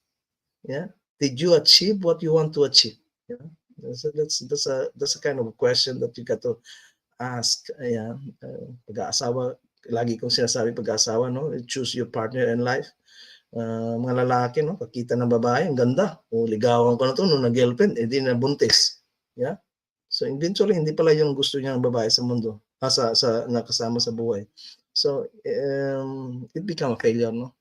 Yeah. Did you achieve what you want to achieve? Yeah. So that's a kind of question that you got to ask. Yeah. Pag-aasawa, lagi kong sinasabi pag-aasawa, no? Choose your partner in life. Mga lalaki, no? Pagkita ng babae, ang ganda. O ligawan ko na to nung nag-girlfriend, hindi na buntis. Yeah. So eventually, hindi pala yung gusto niya ng babae sa mundo. Sa nakasama sa buhay. So it become a failure, no?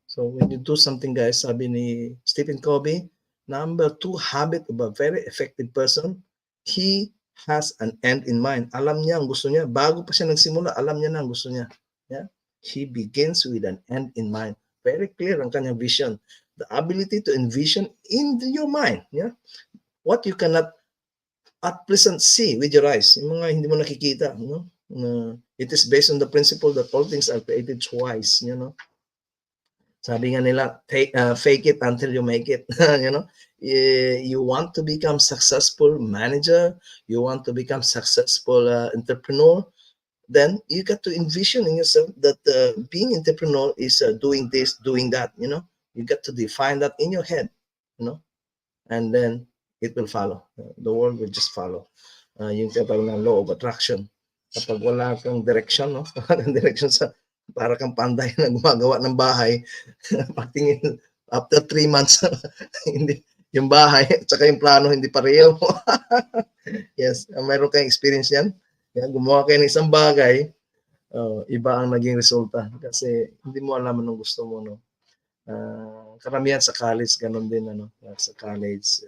So when you do something guys, sabi ni Stephen Covey, number 2 habit of a very effective person, he has an end in mind. Alam niya ang gusto niya. Bago pa siya nagsimula, alam niya na ang gusto niya. Yeah? He begins with an end in mind. Very clear ang kanyang vision. The ability to envision in your mind. Yeah? What you cannot at present see with your eyes. Yung mga hindi mo nakikita. No? It is based on the principle that all things are created twice. You know? Sabi nga nila, fake it until you make it. You know, you want to become successful manager, you want to become successful entrepreneur, then you got to envision in yourself that being entrepreneur is doing this, doing that. You know, you got to define that in your head. You know, and then it will follow. The world will just follow. Yung tinatawag ng law of attraction. Kapag wala kang direction, no? Direction sa para kang panday na gumagawa ng bahay, pagtingin after 3 months, hindi yung bahay at saka yung plano hindi pareho. Yes, mayroon kayong experience yan. Yan, gumawa kayo ng isang bagay, iba ang naging resulta kasi hindi mo alam anong gusto mo, no. Karamihan sa college ganun din, ano, sa college,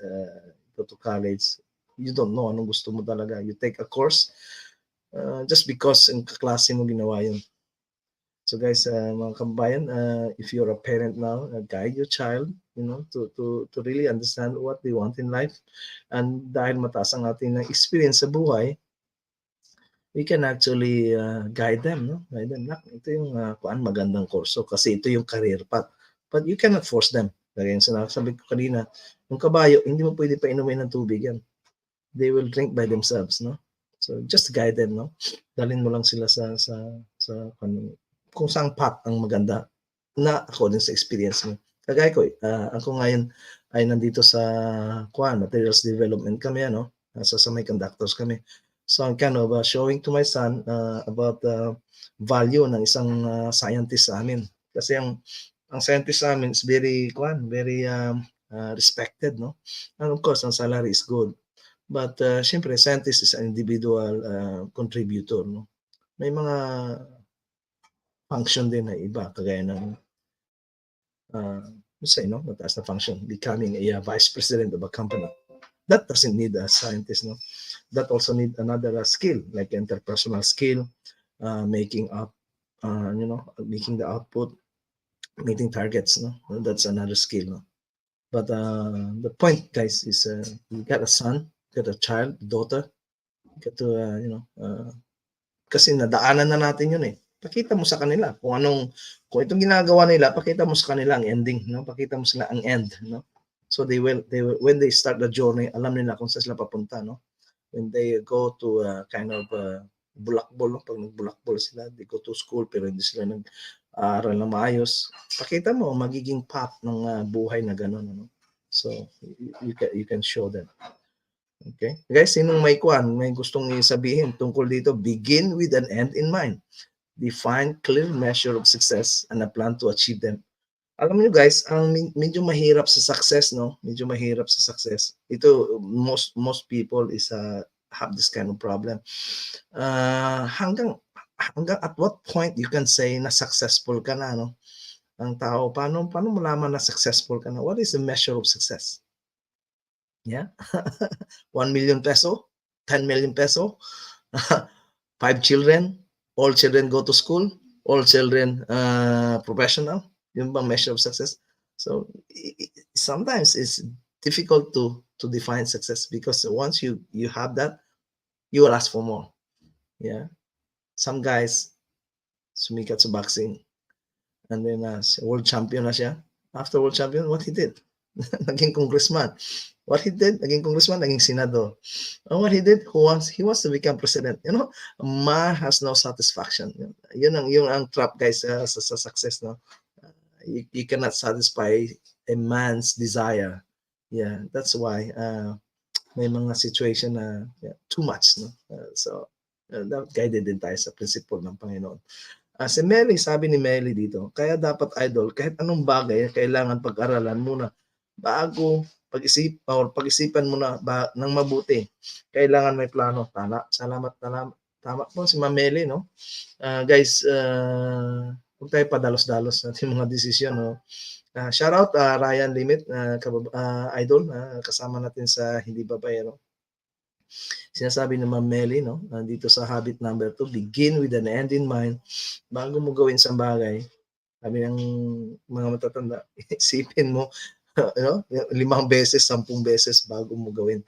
go to college, you don't know anong gusto mo talaga. You take a course just because yung kaklase mo ginawa yun. So guys, mga kabayan, if you're a parent now, guide your child, you know, to really understand what they want in life. And dahil mataas ang ating experience sa buhay, we can actually guide them, no? Guide them. Ito yung magandang kurso kasi ito yung career path. But you cannot force them. Kaya yung sinasabi ko kanina, yung kabayo, hindi mo pwede pa inumin ng tubig yan. They will drink by themselves, no? So just guide them, no? Dalhin mo lang sila sa kung saang path ang maganda na according sa experience mo. Kagaya ko, ako ngayon ay nandito sa materials development kami, ano, sa semiconductors kami. So I'm kind of showing to my son about the value ng isang scientist sa amin. Kasi ang scientist sa amin is very respected, no? And of course, ang salary is good. But siyempre, scientist is an individual contributor, no? May mga function din na iba, kagaya ng let's say, no, mataas na function, becoming a vice president of a company. That doesn't need a scientist, no? That also need another skill, like interpersonal skill, making up, making the output, meeting targets, no? That's another skill, no? But the point, guys, is you got a son, got a child, daughter, got to, kasi nadaanan na natin yun eh. Pakita mo sa kanila kung itong ginagawa nila, pakita mo sa kanila ang ending, no? Pakita mo sila ang end, no? So when they start the journey, alam nila kung saan sila papunta, no? When they go to kind of bulakbol, no? Pag nagbulakbol sila, they go to school pero hindi sila nag-aaral na maayos. Pakita mo magiging path ng buhay na gano'n, no? So you can show them. Okay? Guys, sinong may gustong sabihin tungkol dito? Begin with an end in mind. Define clear measure of success and a plan to achieve them. Alam niyo guys, ang medyo mahirap sa success, no? Medyo mahirap sa success. Ito, most people is have this kind of problem. Hanggang at what point you can say na successful ka na, no? Ang tao, paano malaman na successful ka na? What is the measure of success? Yeah. 1 million peso, 10 million peso, 5 children, all children go to school, all children professional. Yung bang measure of success? So sometimes it's difficult to define success because once you have that, you will ask for more. Yeah. Some guys sumikat sa boxing and then world champion na siya. After world champion, what he did? Naging congressman. What he did, naging congressman, naging senador. And what he did, he wants to become president. You know, man has no satisfaction. Yun ang trap, guys, sa success, no? You cannot satisfy a man's desire. Yeah, that's why may mga situation na too much, no? So guided din tayo sa principle ng Panginoon. Si Mary, sabi ni Mary dito, kaya dapat idol, kahit anong bagay, kailangan pag-aralan muna bago pag-isipan mo na ng mabuti. Kailangan may plano. Salamat. Tama po si Mameli, no? Guys, huwag tayo padalos-dalos natin mga desisyon, no? Shout out Ryan Limit, idol, kasama natin sa Hindi Babayero. Sinasabi ni Ma'am Melly, no? Dito sa habit number 2, begin with an end in mind. Bago mo gawin sa bagay, sabi ng mga matatanda, isipin mo, 5 beses, 10 beses bago mo gawin.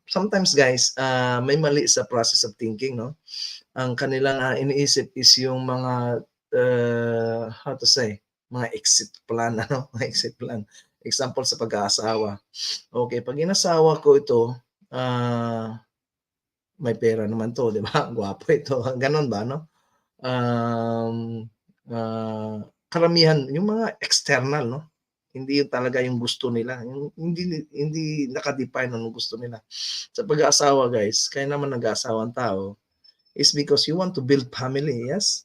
Sometimes guys, may mali sa process of thinking, no? Ang kanilang iniisip is yung mga how to say, mga exit plan, ano? Mga exit plan. Example sa pag-aasawa. Okay, pag inasawa ko ito, may pera naman to, di ba? Gwapo ito. Ganon ba, no? Karamihan, yung mga external, no? Hindi yung talaga yung gusto nila. Hindi naka-define anong gusto nila. Sa pag-aasawa, guys, kaya naman nag-aasawa ang tao is because you want to build family, yes?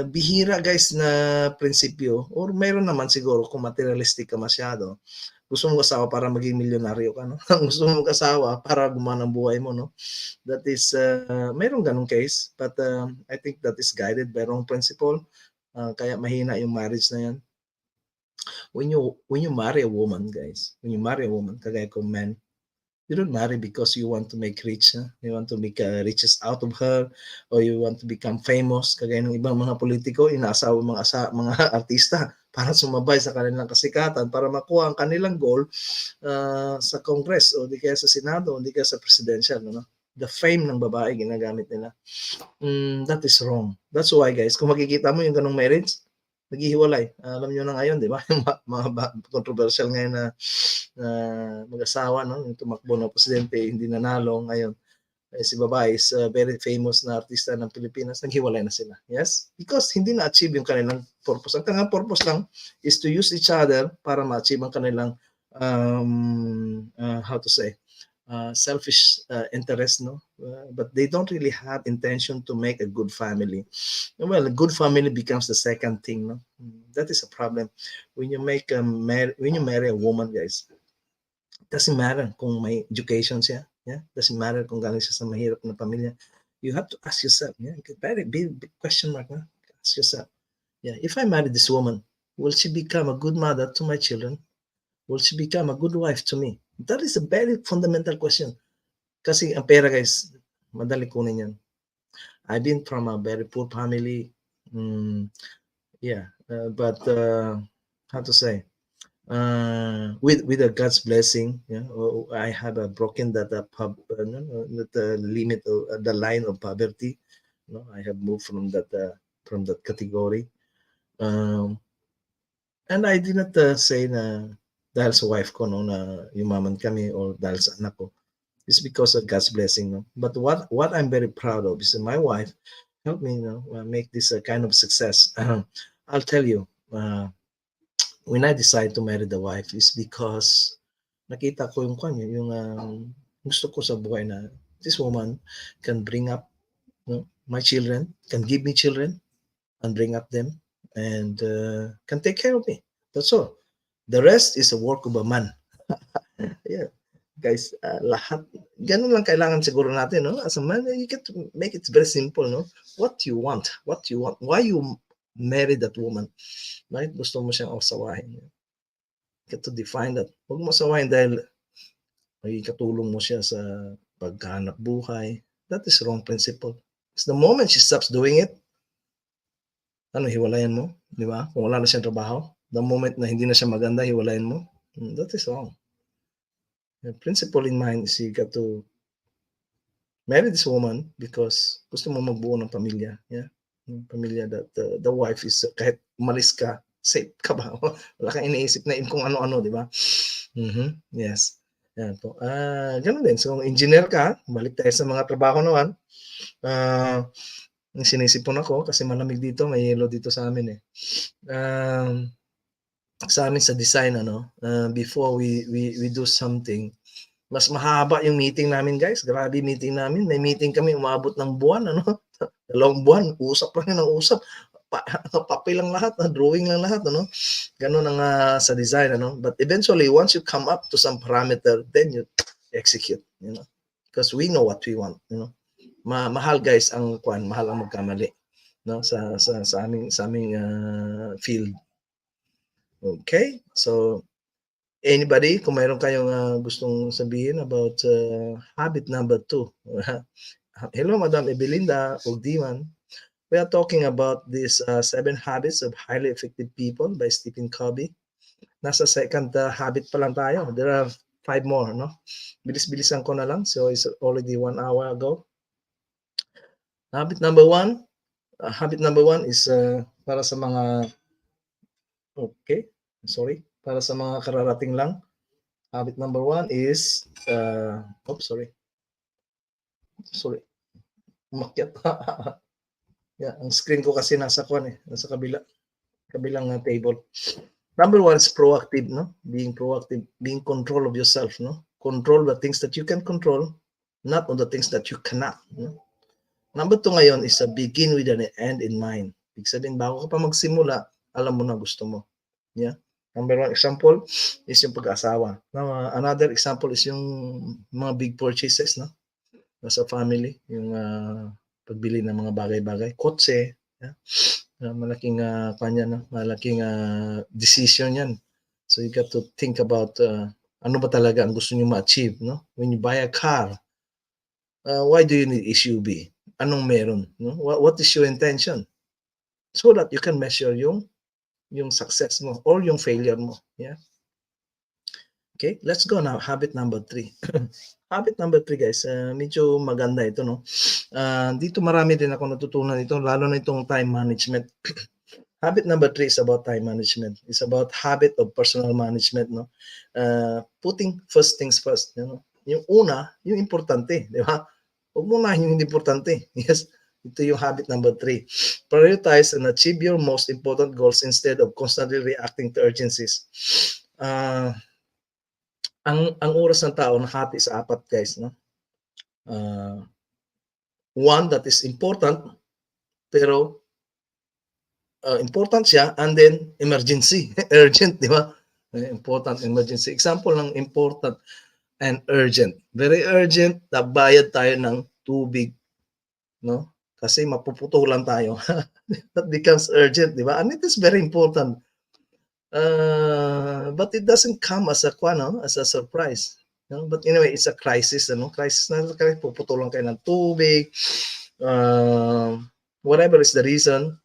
Bihira, guys, na prinsipyo, or mayroon naman siguro kung materialistic ka masyado, gusto mong asawa para maging milyonaryo ka, no? Gusto mong asawa para gumana ang buhay mo, no? That is, mayroong ganong case, but I think that is guided by wrong principle. Kaya mahina yung marriage na yan. When you marry a woman, guys, kagaya ko man, you don't marry because you want to make rich, you want to make riches out of her, or you want to become famous, kagaya ng ibang mga politiko, inaasawa mga artista para sumabay sa kanilang kasikatan, para makuha ang kanilang goal sa Congress, o di kaya sa Senado, o di kaya sa presidential, no? The fame ng babae ginagamit nila. That is wrong. That's why, guys, kung makikita mo yung ganong marriage, naghihiwalay. Alam nyo na ngayon, di ba? mga controversial ngayon na mag-asawa, no? Yung tumakbo na presidente, hindi nanalo ngayon. Si babae is very famous na artista ng Pilipinas, naghiwalay na sila. Yes? Because hindi na-achieve yung kanilang purpose. Ang kanilang purpose lang is to use each other para ma-achieve ang kanilang how to say, selfish interest, no? But they don't really have intention to make a good family. Well, a good family becomes the second thing, no? That is a problem when you marry a woman, guys. Doesn't matter kung may education siya, yeah? Doesn't matter kung galing siya sa mahirap na pamilya. You have to ask yourself, yeah? Very big question mark, huh? Ask yourself, yeah, if I marry this woman, will she become a good mother to my children? Will she become a good wife to me? That is a very fundamental question. Kasi ang pera guys, madali kunin yan. I've been from a very poor family. Yeah, but how to say? With a God's blessing, yeah, I have broken that that limit of the line of poverty. No, I have moved from that category. Um, and I did not say na dahil sa wife ko no na yumaman kami or dahil sa anak ko. It's because of God's blessing. No? But what I'm very proud of is that my wife helped me, make this kind of success. I'll tell you, when I decided to marry the wife is because nakita ko yung kanya, yung gusto ko sa buhay na this woman can bring up, my children, can give me children and bring up them and can take care of me. That's all. The rest is a work of a man. Yeah. Guys, lahat, ganun lang kailangan siguro natin, no? As a man, you get to make it very simple, no? What you want, why you marry that woman. Bakit gusto mo siyang asawahin? Get to define that. Huwag mo asawahin dahil magiging katulong mo siya sa paghahanap buhay. That is wrong principle. Because the moment she stops doing it, hiwalayan mo, di ba? Kung wala na siyang trabaho, the moment na hindi na siya maganda, hiwalayan mo, that is wrong. The principle in mind is you got to marry this woman because gusto mo magbuo ng pamilya. Yeah? Pamilya that the wife is, kahit umalis ka, safe ka ba? Wala kang iniisip na kung ano-ano, di ba? Yes. Yan po. Ganun din. So, engineer ka, balik tayo sa mga trabaho naman. Sinisipon ako kasi malamig dito, may yelo dito sa amin eh. Sa amin sa design, before we do something, mas mahaba yung meeting namin guys. Grabe meeting namin. May meeting kami umabot ng buwan, 2 buwan. Usap lang yun ng usap. Papel lang lahat, drawing lang lahat, Ganun ang sa design, But eventually, once you come up to some parameter, then you execute, Because we know what we want, Mahal guys ang mahal ang magkamali, sa aming field. Okay? So, anybody, kung mayroon kayong gustong sabihin about habit number 2. Hello, Madam Ebelinda Ogdiman. We are talking about these 7 habits of highly effective people by Stephen Covey. Nasa second habit pa lang tayo. There are 5 more, Bilis-bilisan ko na lang. So, it's already 1 hour ago. Habit number 1 is para sa mga para sa mga kararating lang. Habit number 1 is umakyat. Yeah, ang screen ko kasi nasa kabilang table. Number 1 is proactive, Being proactive, being control of yourself, Control the things that you can control, not on the things that you cannot. Number 2 ngayon is begin with an end in mind. Ibig sabihin, bago ka pa magsimula, alam mo na gusto mo. Yeah. Number 1 example is yung pag-asawa. Now, another example is yung mga big purchases, Sa family, yung pagbili ng mga bagay-bagay, kotse, malaking malaking decision yan. So you got to think about ano ba talaga ang gusto niyo ma-achieve, When you buy a car, why do you need SUV? Anong meron, What is your intention? So that you can measure yung success mo or yung failure mo, yeah. Okay, let's go now. Habit number 3. Habit number 3 guys, medyo maganda ito, dito marami din ako natutunan ito, lalo na itong time management. Habit number 3 is about time management. It's about habit of personal management, putting first things first, Yung una, yung importante, di ba? Huwag mo na yung hindi importante. Yes, ito yung habit number 3. Prioritize and achieve your most important goals instead of constantly reacting to urgencies. Ang oras ng tao nakahati sa 4 guys, one that is important, pero important siya, and then emergency, urgent, di ba? Important emergency. Example ng important and urgent. Very urgent, nabayad tayo ng tubig, no? Kasi mapuputulan tayo. That becomes urgent, di ba? And it is very important. But it doesn't come as a no? As a surprise. No? But anyway, it's a crisis. Ano? Crisis na kasi puputulan kayo ng tubig. Whatever is the reason,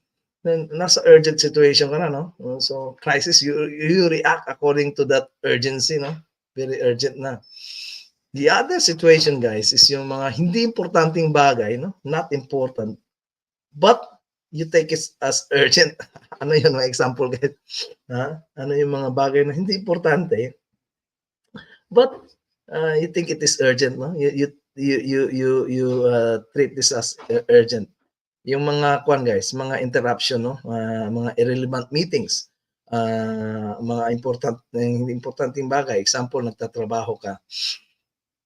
then nasa urgent situation ka na, no? So, crisis, you react according to that urgency, no? Very urgent na. The other situation, guys, is yung mga hindi importanteng bagay, no? Not important, but you take it as urgent. Ano yun, mga example, guys? Ha? Ano yung mga bagay na hindi importante, but you think it is urgent, no? You treat this as urgent. Yung mga guys, mga interruption, no? Mga irrelevant meetings, mga hindi importanteng bagay. Example, nagtatrabaho ka.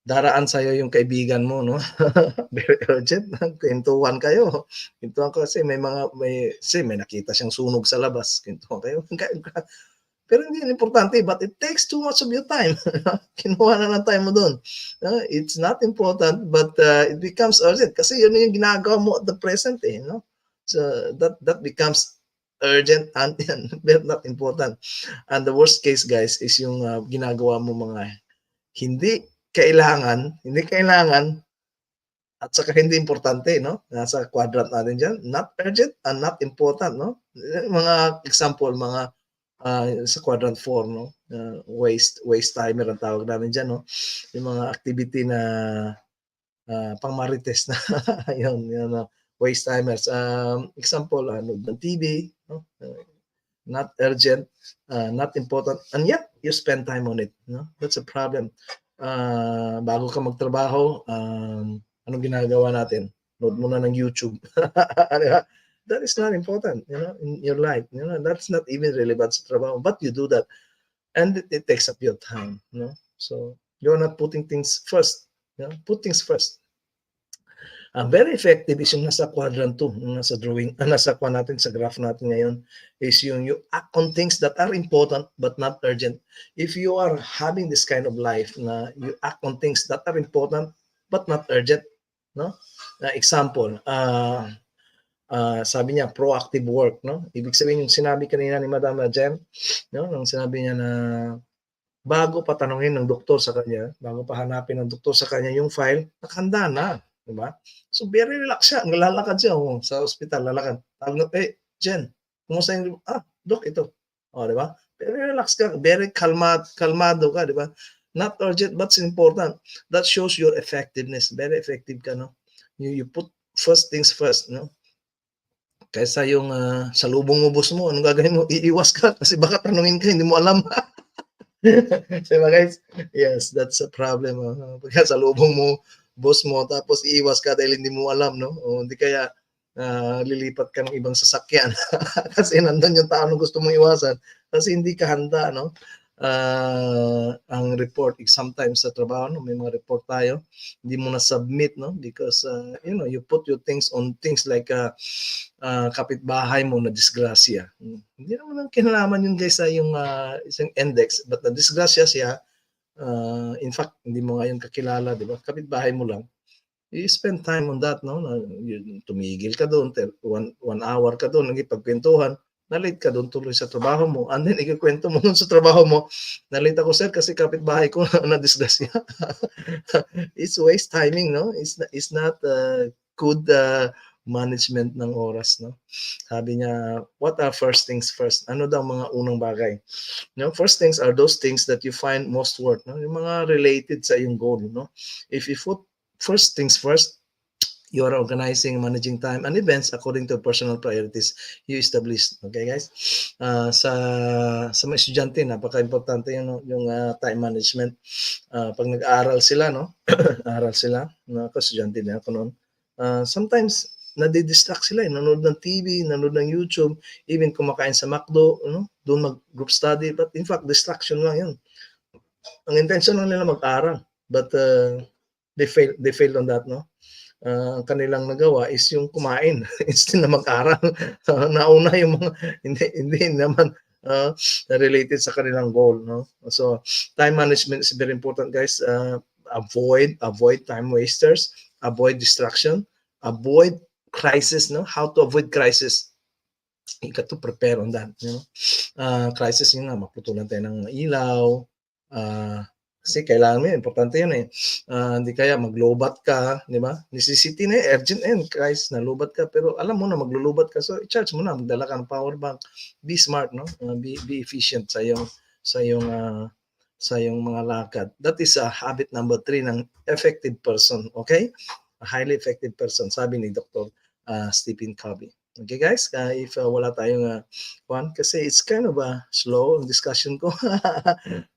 Daraan sa'yo yung kaibigan mo, no? Very urgent, kwentuhan kayo. Kwentuhan ko kasi may nakita siyang sunog sa labas. Kwentuhan kayo. Pero hindi yan importante, but it takes too much of your time. Kinuha na ng time mo doon. It's not important, but it becomes urgent kasi yun yung ginagawa mo at the present, no? So that becomes urgent and not important. And the worst case, guys, is yung ginagawa mo mga hindi kailangan at saka hindi importante, no? Nasa quadrant natin dyan, not urgent and not important, no? Mga example, mga sa quadrant 4, no? Waste timer ang tawag namin dyan, no? Yung mga activity na pang-marites na yun, waste timers. Example, nanood ng TV, no? Not urgent, not important, and yet you spend time on it, no? That's a problem. Bago ka magtrabaho, anong ginagawa natin? Load muna ng YouTube. That is not important, in your life. That's not even relevant sa trabaho, but you do that, and it takes up your time. So you're not putting things first. Put things first. Very effective is yung nasa quadrant 2, nasa drawing, nasa natin sa graph natin ngayon, is yung you act on things that are important but not urgent. If you are having this kind of life na you act on things that are important but not urgent, no? Example, sabi niya proactive work, no? Ibig sabihin yung sinabi kanina ni Madam Jem, no? Nung sinabi niya na bago pa tanungin ng doktor sa kanya, bago pa hanapin ng doktor sa kanya yung file, nakahanda na. Diba? So, very relax siya. Lalakad siya sa ospital, lalakad. Tawag na, Jen, kumusta yung, Dok, ito. Diba? Very relax ka, very kalmado ka, diba? Not urgent, but it's important. That shows your effectiveness. Very effective ka, no? You put first things first, no? Kaysa yung salubong mo boss mo, anong gagawin mo? Iiwas ka kasi baka tanungin ka, hindi mo alam. Diba guys? Yes, that's a problem. Pagka salubong mo, boss mo, tapos iiwas ka dahil hindi mo alam, no? O hindi kaya lilipat ka ng ibang sasakyan kasi nandun yung tao na gusto mong iwasan kasi hindi ka handa, no? Ang report, sometimes sa trabaho, no, may mga report tayo, hindi mo na-submit, no? Because, you put your things on things like kapitbahay mo na disgrasya. Hindi naman ang kinalaman yun guys sa yung isang index, but na disgrasya siya, in fact, hindi mo ngayon kakilala, di ba? Kapitbahay mo lang. You spend time on that, no? Tumigil ka doon, 1 hour ka doon, nagipagkwentuhan, na-late ka doon tuloy sa trabaho mo, and then ikikwento mo doon sa trabaho mo, na-late ako sir kasi kapitbahay ko na-disgrasya. It's waste timing, no? It's not good management ng oras, no? Sabi niya, what are first things first? Ano daw mga unang bagay? First things are those things that you find most worth, no? Yung mga related sa iyong goal, no? If you put first things first, you are organizing, managing time and events according to personal priorities you established. Okay, guys? Sa mga estudyante, napaka-importante yung time management. Pag nag-aaral sila, no? Aral sila, estudyante na ako noon. Sometimes, nadidistract sila, nanonood ng TV, nanonood ng YouTube, even kumakain sa McDo, doon mag-group study, but in fact, distraction lang yun. Ang intention lang nila mag-aral, but they failed on that, no? Ang kanilang nagawa is yung kumain instead na mag-aral. Nauna yung mga, hindi naman uh, related sa kanilang goal, no? So, time management is very important, guys. Avoid time wasters, avoid distraction, avoid crisis, no? How to avoid crisis? You got to prepare on that, you know. Crisis yun nga, maputulan tayo ng ilaw, kasi kailangan mo yun, importante yun eh. Hindi kaya maglobat ka, di ba? Necessity na urgent na yun, crisis na lobat ka, pero alam mo na maglulubat ka, so i-charge mo na, magdala ka ng power bank. Be smart, no? Be efficient sa iyong sa iyong mga lakad. That is a habit number 3 ng effective person, okay? A highly effective person, sabi ni Dr. Stephen Covey. Okay guys, if wala tayong one, kasi it's kind of a slow discussion ko.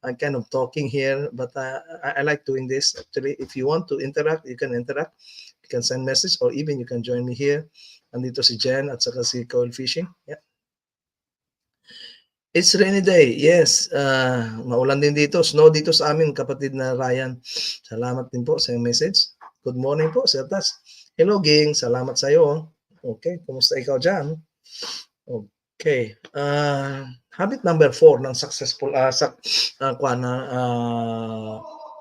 I'm kind of talking here, but I like doing this. Actually, if you want to interact, you can interact. You can send message or even you can join me here. Andito si Jen at saka si Cole Fishing. Yeah. It's rainy day. Yes, maulan din dito. Snow dito sa amin, kapatid na Ryan. Salamat din po sa yung message. Good morning po, Sir Tas. Hello, Ging. Salamat sa iyo. Okay, kumusta ikaw dyan? Okay. Habit number 4 ng successful,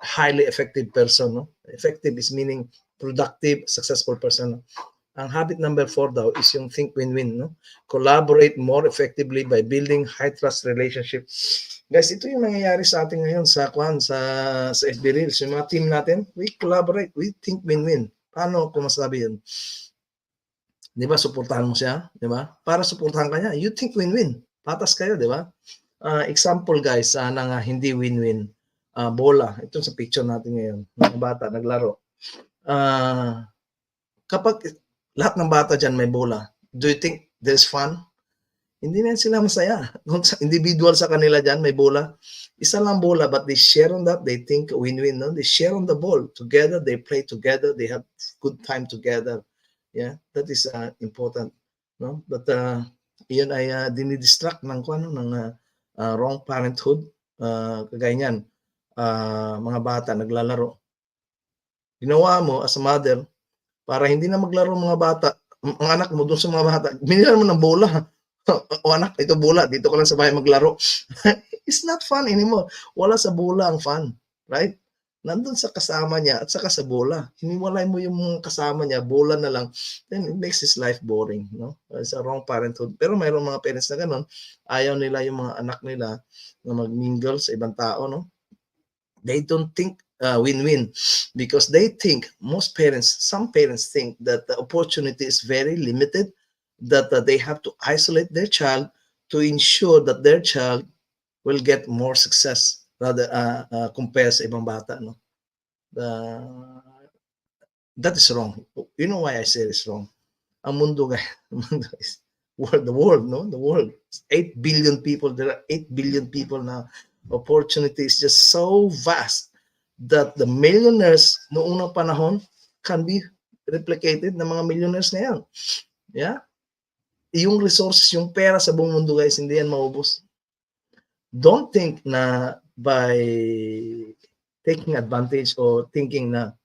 highly effective person. No? Effective is meaning productive, successful person. No? Ang habit number 4 daw is yung think win-win. No? Collaborate more effectively by building high-trust relationship. Guys, ito yung nangyayari sa atin ngayon sa FB Reels. Yung mga team natin, we collaborate, we think win-win. Paano ko masabi yun? Di ba, suportahan mo siya, di ba? Para suportahan ka niya, you think win-win. Patas kayo, di ba? Example guys, ng hindi win-win. Bola. Ito sa picture natin ngayon. Mga bata, naglaro. Kapag lahat ng bata dyan may bola, do you think there's fun? Hindi na sila masaya. Kung individual sa kanila dyan, may bola. Isa lang bola, but they share on that. They think win-win. No? They share on the ball. Together, they play together. They have good time together. Yeah, that is important, no? But iyon ay dinidistract ng wrong parenthood. Kagaya niyan, mga bata naglalaro. Ginawa mo as a mother para hindi na maglaro mga bata, ang anak mo doon sa mga bata, binilan mo ng bola. O anak, ito bola, dito ka lang sa bahay maglaro. It's not fun anymore. Wala sa bola ang fun, right? Nandun sa kasama niya at saka sa bola. Hiniwalay mo yung mga kasama niya, bola na lang, then it makes his life boring. No? It's a wrong parenthood. Pero mayroong mga parents na ganun, ayaw nila yung mga anak nila na mag-mingle sa ibang tao. No? They don't think win-win because they think, some parents think that the opportunity is very limited, that they have to isolate their child to ensure that their child will get more success rather compare sa ibang bata, no? That is wrong. You know why I say it's wrong? Ang mundo, guys, is the world, no? The world. 8 billion people. There are 8 billion people now. Opportunity is just so vast that the millionaires noong unang panahon can be replicated ng mga millionaires ngayon. Yeah? Yung resources, yung pera sa buong mundo, guys, hindi yan maubos. Don't think na by taking advantage or thinking na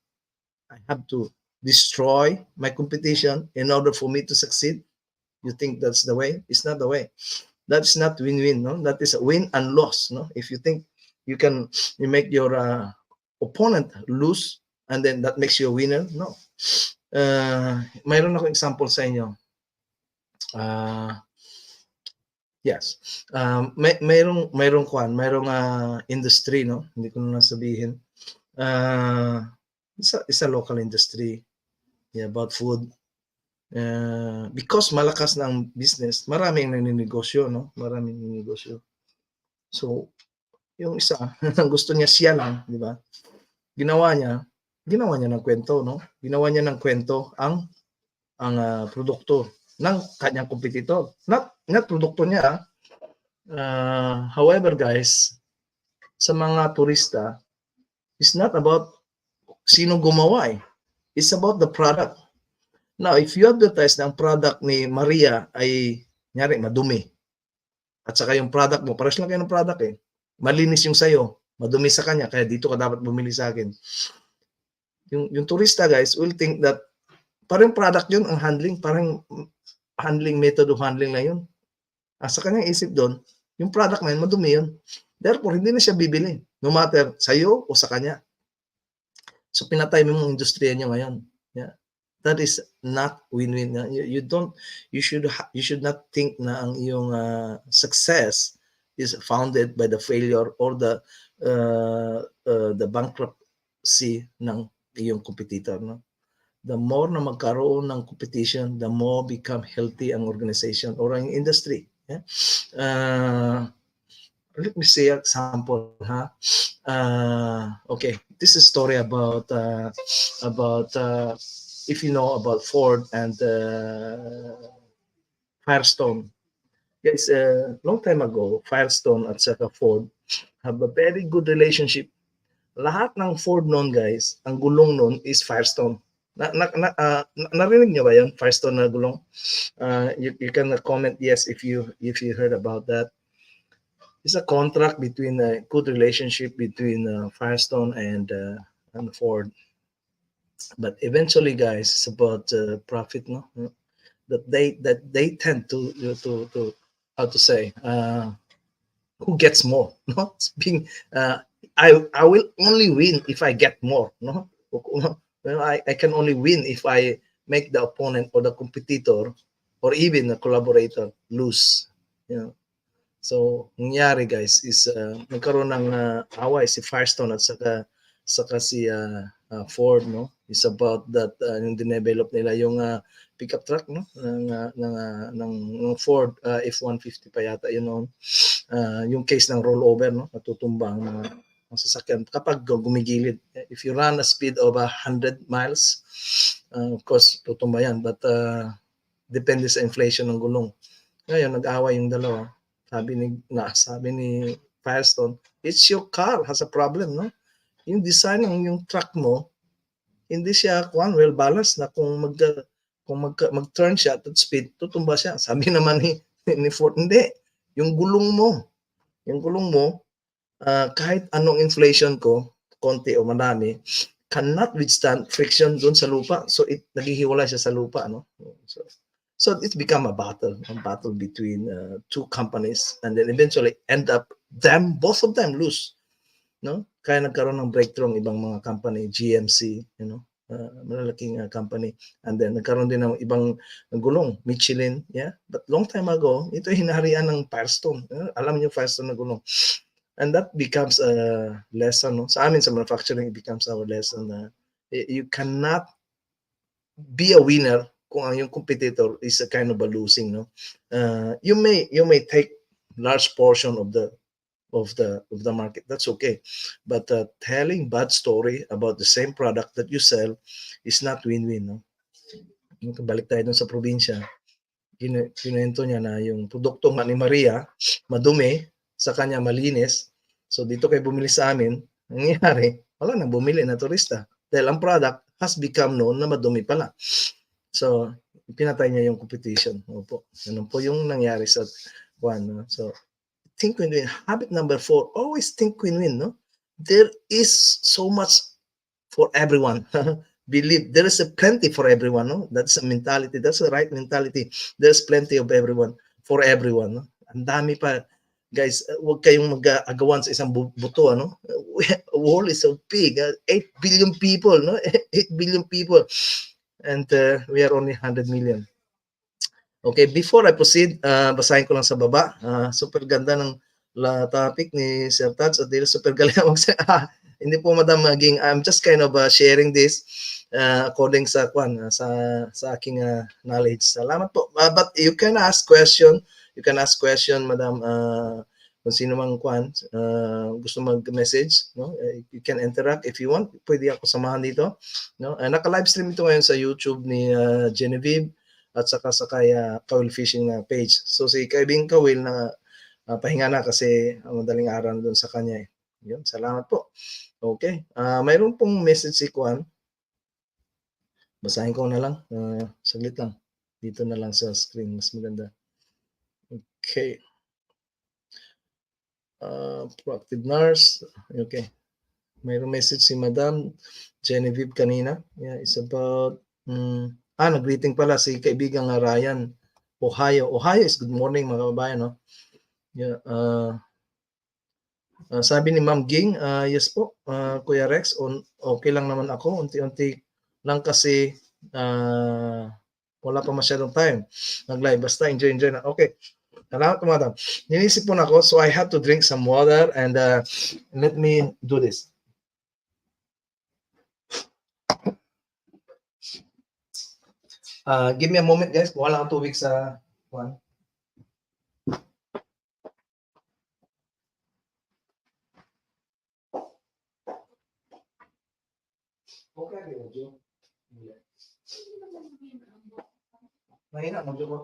I have to destroy my competition in order for me to succeed. You think that's the way? It's not the way. That's not win-win. No, that is a win and loss. No, if you think you make your opponent lose and then that makes you a winner, no. Mayroon akong example sa inyo. Yes. Mayroong industry, no? Hindi ko na sabihin. It's a local industry. Yeah, about food. Because malakas ng business, maraming naninegosyo, no? Maraming naninegosyo. So, yung isa, gusto niya siya lang, di ba? Ginawa niya ng kwento, no? Ginawa niya ng kwento ang produkto ng kanyang competitor. Not produkto niya. However, guys, sa mga turista, it's not about sino gumawa eh. It's about the product. Now, if you advertise na ang product ni Maria ay nyari madumi, at saka yung product mo, pares lang kayo ng product eh. Malinis yung sayo, madumi sa kanya, kaya dito ka dapat bumili sa akin. Yung turista, guys, will think that parang product yun, ang handling, parang handling, method of handling lang yun. Sa kanyang isip doon, Yung product na yun, madumi yun. Therefore, hindi na siya bibili, no matter sa'yo o sa kanya. So, pinatay mo yung industriya niyo ngayon. Yeah. That is not win-win. You should not think na ang iyong success is founded by the failure or the bankruptcy ng iyong competitor, no? The more na magkaroon ng competition, the more become healthy ang organization or ang industry. Yeah? Let me say example, huh? Okay, this is a story about if you know about Ford and Firestone. Guys, long time ago, Firestone at saka Ford have a very good relationship. Lahat ng Ford noon, guys, ang gulong noon is Firestone. Narinig niyo ba yun? Firestone na gulong? You can comment yes if you heard about that. It's a contract between a good relationship between Firestone and Ford. But eventually, guys, it's about profit, no? That they tend to how to say who gets more, no? It's being I will only win if I get more, no? Well, I can only win if I make the opponent or the competitor or even the collaborator lose, you know. So, nangyari guys is nagkaroon ng away si Firestone at saka si Ford, no? Is about that yung dinevelop nila yung pickup truck, no? ng Ford F-150 pa yata yun noon. Yung case ng rollover, no? Natutumbang mga sasakyan kapag gumigilid. If you run a speed of 100 miles, of course tutumba yan, but depende sa inflation ng gulong. Ngayon nag-away yung dalawa. Sabi ni Firestone, it's your car has a problem, no? Yung design ng yung truck mo, hindi siya well balanced na kung mag-turn siya at speed, tutumba siya. Sabi naman ni Ford, hindi. Yung gulong mo, kahit anong inflation ko, konti o marami, cannot withstand friction doon sa lupa. So naghihiwalay siya sa lupa, no? So it's become a battle between two companies, and then eventually end up both of them lose, no? Kaya nagkaroon ng breakthrough ng ibang mga company, GMC, you know, malalaking company, and then nagkaroon din ng ibang gulong, Michelin, yeah. But long time ago, ito hinaharian ng Firestone. Alam niyo Firestone na gulong. And that becomes a lesson, no? Sa amin sa manufacturing, it becomes our lesson na you cannot be a winner kung ang yung competitor is a kind of a losing, no? You may take large portion of the market. That's okay, but telling bad story about the same product that you sell is not win-win, no? Balik tayo dun sa probinsya, kinuwento niya na yung produkto nga ni Maria madumi, sa kanya malinis. So dito kayo bumili sa amin, nangyayari wala nang bumili na turista dahil ang product has become known na madumi pala. So, pinatay niya yung competition. Opo. Ganun po yung nangyari sa one. No? So, think win-win. Habit number 4, always think win-win. No? There is so much for everyone. Believe there is a plenty for everyone. No? That's a mentality. That's the right mentality. There's plenty of everyone for everyone. No? Ang dami pa. Guys, huwag kayong mag-agawan sa isang buto. Ano? World is so big. 8 billion people. No? 8 billion people. And we are only 100 million. Okay, before I proceed, basahin ko lang sa baba. Super ganda ng topic ni Sir Tads. Super galing hindi po madam maging, I'm just kind of sharing this according sa aking knowledge. Salamat po. But you can ask question, madam, kung sino mang gusto mag-message, no? You can interact if you want. Pwede ako samahan dito, no? Naka-live stream ito ngayon sa YouTube ni Genevieve at saka sa kaya Kawil Fishing na page. So si Kaibing Kawil na pahinga na kasi madaling araw doon sa kanya. Yun, salamat po. Okay. Mayroon pong message si Kwan. Basahin ko na lang. Saglit lang. Dito na lang sa screen. Mas maganda. Okay. Proactive nurse. Okay. Mayroong message si Madam Genevieve kanina. Yeah, it's about nag-greeting pala si kaibigang Ryan, Ohio. Ohio is good morning mga kababayan, no? Yeah, sabi ni Ma'am Ging, yes po, Kuya Rex, okay lang naman ako, unti-unti lang kasi wala pa masyadong time nag-live. Basta enjoy na. Okay, salamat po, madam. Ninisipon ako, so I have to drink some water and let me do this. Give me a moment, guys. Wala akong tubig sa one. Okay, medyo. Mahina, medyo ko.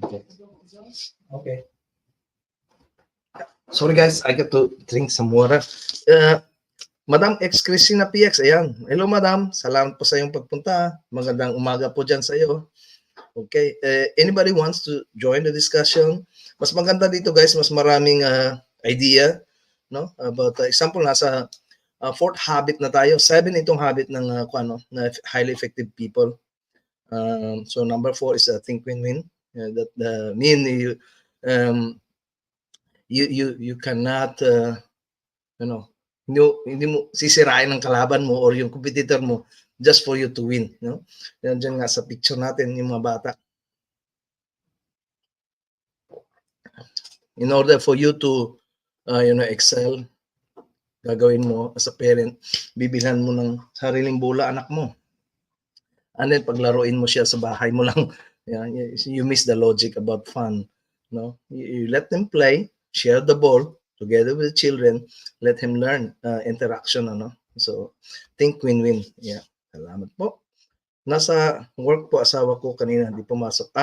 Okay. Okay. Sorry guys, I got to drink some water. Madam X Christina PX, ayan. Hello Madam, salamat po sa iyong pagpunta. Magandang umaga po dyan sa iyo. Okay, anybody wants to join the discussion? Mas maganda dito guys, mas maraming idea, no? About example, nasa fourth habit na tayo. 7 itong habit ng na highly effective people. So number 4 is think win-win. That mean you cannot hindi mo sisirain ng kalaban mo or yung competitor mo just for you to win, no? Yan dyan nga sa picture natin yung mga bata. In order for you to excel, gagawin mo as a parent, bibilhan mo ng sariling bola anak mo. And then paglaruin mo siya sa bahay mo lang, you miss the logic about fun, no? You let them play, share the ball together with the children, let him learn interaction, ano? So think win-win. Yeah. Salamat po. Nasa work po asawa ko kanina, hindi pumasok.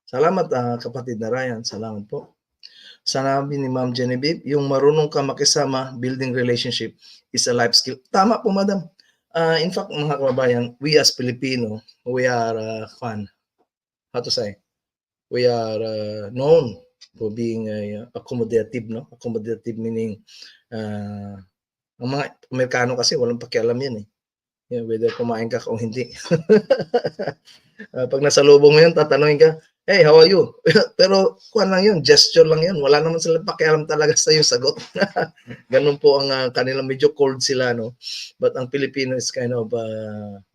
Salamat kapatid na Ryan. Salamat po. Sanabi ni Ma'am Genevieve, yung marunong ka makisama, building relationship is a life skill. Tama po, madam. In fact, mga kababayan, we as Filipino, we are how to say, we are known for being accommodative, no? Accommodative meaning, ang mga Amerikano kasi walang pakialam yan eh. Yeah, whether kumain ka o hindi. Pag nasa lubong mo yun, tatanungin ka, hey, how are you? Pero kuan lang yun, gesture lang yun. Wala naman sila pakialam talaga sa yung sagot. Ganun po ang kanilang medyo cold sila, no? But ang Filipino is kind of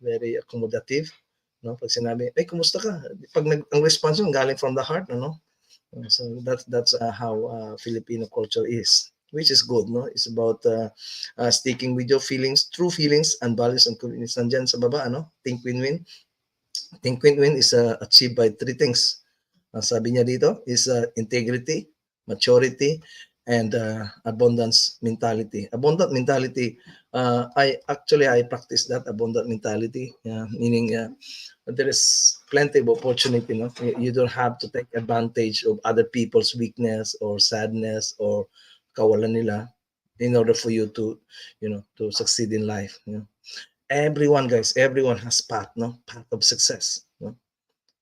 very accommodative, no? Pag sinabi, hey, kumusta ka? Pag ang response yun galing from the heart, no? So that's how Filipino culture is, which is good, no? It's about sticking with your feelings, true feelings and values and commitments. Nandyan sa baba, ano? Think win-win. Think win-win is achieved by 3 things. Sabi niya dito is integrity, maturity, and abundance mentality. Abundant mentality, I practice that abundant mentality, meaning there is plenty of opportunity. No? You don't have to take advantage of other people's weakness or sadness or kawalan nila in order for you to, to succeed in life. Everyone, guys, everyone has path, no? Path of success. No?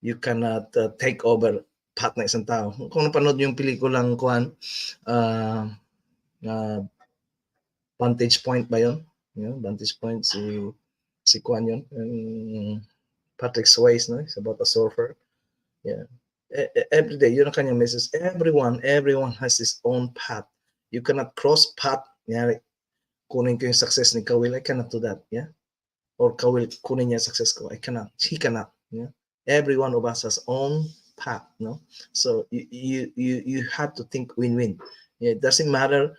You cannot take over path na isang tao. Kung napanood yung pelikulang Vantage Point ba yun? Vantage Point, si Kwan yun. Patrick Swayze, no? It's about a surfer. Yeah. Every day, yun ang kanyang message. Everyone has his own path. You cannot cross path. Kunin ko yung success ni Kawil. I cannot do that. Yeah. Or Kawil, kunin niya success ko. I cannot. He cannot. Yeah. Every one of us has own path. No. So you have to think win-win. Yeah. It doesn't matter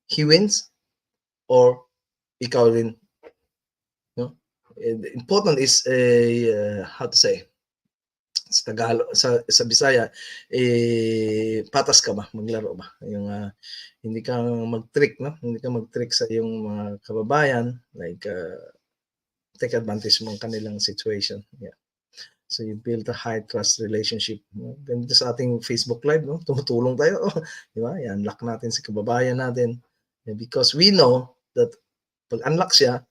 he wins or ikaw win. No. The important is how to say, sa Tagalog, sa Bisaya, patas ka ba? Maglaro ba? Yung hindi ka mag-trick, no? Hindi ka mag-trick sa yung mga kababayan, like take advantage mo ang kanilang situation. Yeah. So you build a high trust relationship. No? Ganito sa ating Facebook Live, no? Tumutulong tayo. Di ba? I-unlock natin si kababayan natin. Yeah, because we know that pag unlock siya,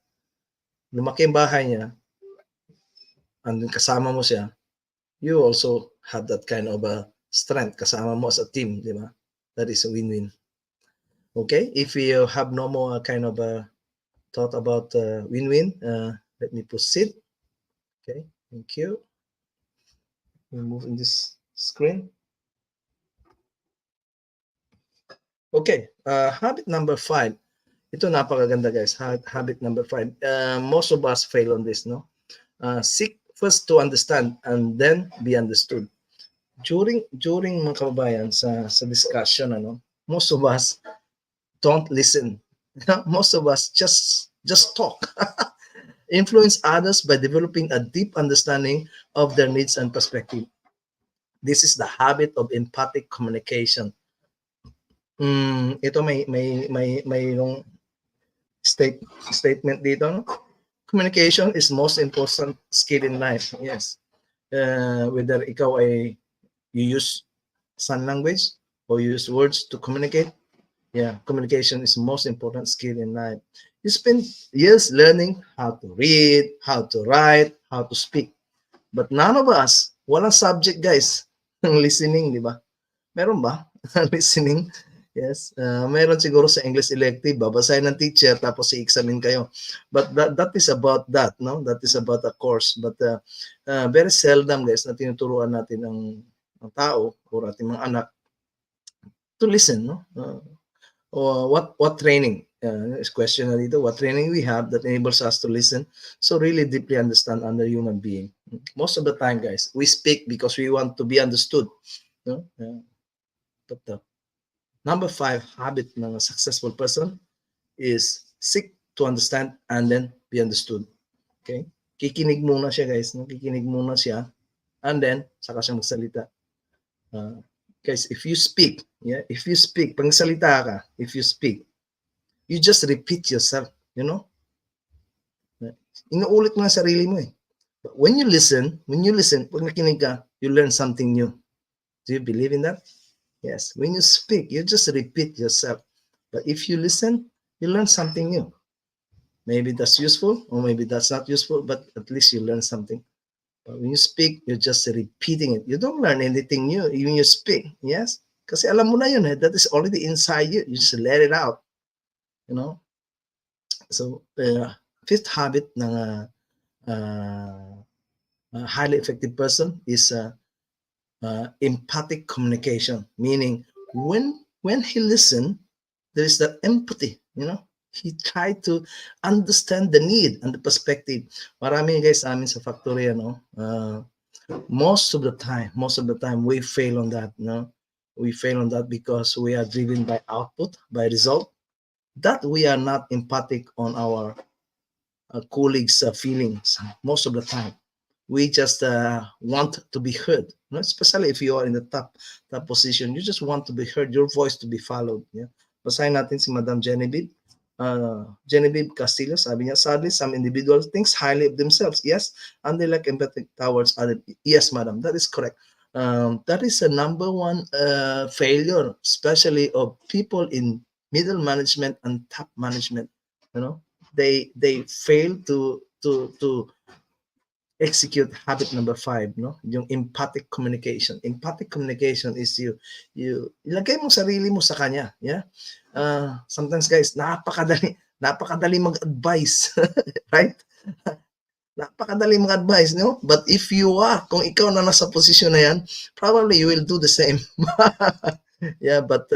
lumaki ang bahay niya, and kasama mo siya, you also have that kind of a strength kasama mo as a team, di ba? That is a win-win. Okay, if you have no more kind of a thought about win-win, let me proceed. Okay, thank you. Remove in this screen. Okay, habit number 5. Ito napakaganda guys. Habit number 5. Most of us fail on this, no? Seek first to understand and then be understood. During mga kababayan sa discussion, ano, most of us don't listen. Most of us just talk. Influence others by developing a deep understanding of their needs and perspective. This is the habit of empathic communication. Ito may yung statement dito, no? Communication is most important skill in life. Yes. Whether ikaw ay you use sign language or you use words to communicate, yeah, communication is the most important skill in life. You spend years learning how to read, how to write, how to speak. But none of us, walang subject guys, ng listening, di ba? Meron ba? Listening? Yes. Meron siguro sa English elective, babasahin ng teacher tapos i-examine kayo. But that is about that, no? That is about a course. But very seldom guys na tinuturuan natin ang tao or ating mga anak to listen, no? Or what training? Is question na dito, what training we have that enables us to listen, so really deeply understand another human being. Most of the time, guys, we speak because we want to be understood. No? But number 5 habit ng a successful person is seek to understand and then be understood. Okay? Kikinig muna siya, guys. No? Kikinig muna siya and then saka siya magsalita. Guys, if you speak, pag salita ka, if you speak, you just repeat yourself, you know? Inuulit mo ang sarili mo eh. But when you listen, pag nakinig ka, you learn something new. Do you believe in that? Yes. When you speak, you just repeat yourself. But if you listen, you learn something new. Maybe that's useful or maybe that's not useful, but at least you learn something. But when you speak, you're just repeating it. You don't learn anything new when you speak. Yes? Kasi alam mo na yun eh. That is already inside you. You just let it out. You know? So, fifth habit ng highly effective person is empathic communication. Meaning, when he listen, there is that empathy, you know? He tried to understand the need and the perspective. Marami guys amin sa factory, no? Most of the time, we fail on that, no? We fail on that because we are driven by output, by result, that we are not empathic on our colleagues' feelings most of the time. We just want to be heard, you know? Especially if you are in the top position. You just want to be heard, your voice to be followed. Yeah? Basahin natin si Madam Genevieve. Genevieve Castillo, sabi niya, sadly, some individuals think highly of themselves. Yes, and they lack empathy towards others. Yes, madam, that is correct. That is a number one failure, especially of people in middle management and top management. You know, they fail to execute habit number 5, no? Yung empathic communication. Empathic communication is you ilagay mo sarili mo sa kanya, yeah? Sometimes guys, napakadali mag-advise, right? Napakadali mag-advise, no? But if you are, kung ikaw na nasa posisyon na yan, probably you will do the same. Yeah, but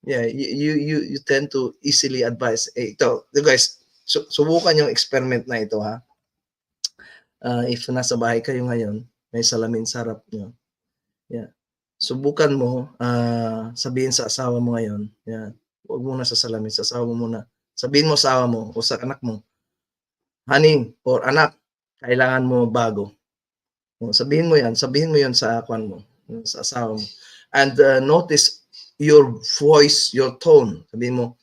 yeah, you tend to easily advise. Ito, guys, subukan yung experiment na ito, ha? If nasa bahay kayo ngayon, may salamin sa harap nyo. Yeah. Subukan mo, sabihin sa asawa mo ngayon, yeah, huwag muna sa salamin, sa asawa mo muna. Sabihin mo sa asawa mo o sa anak mo, honey or anak, kailangan mo bago. Sabihin mo yan sa kwan mo, sa asawa mo. And notice your voice, your tone. Sabihin mo,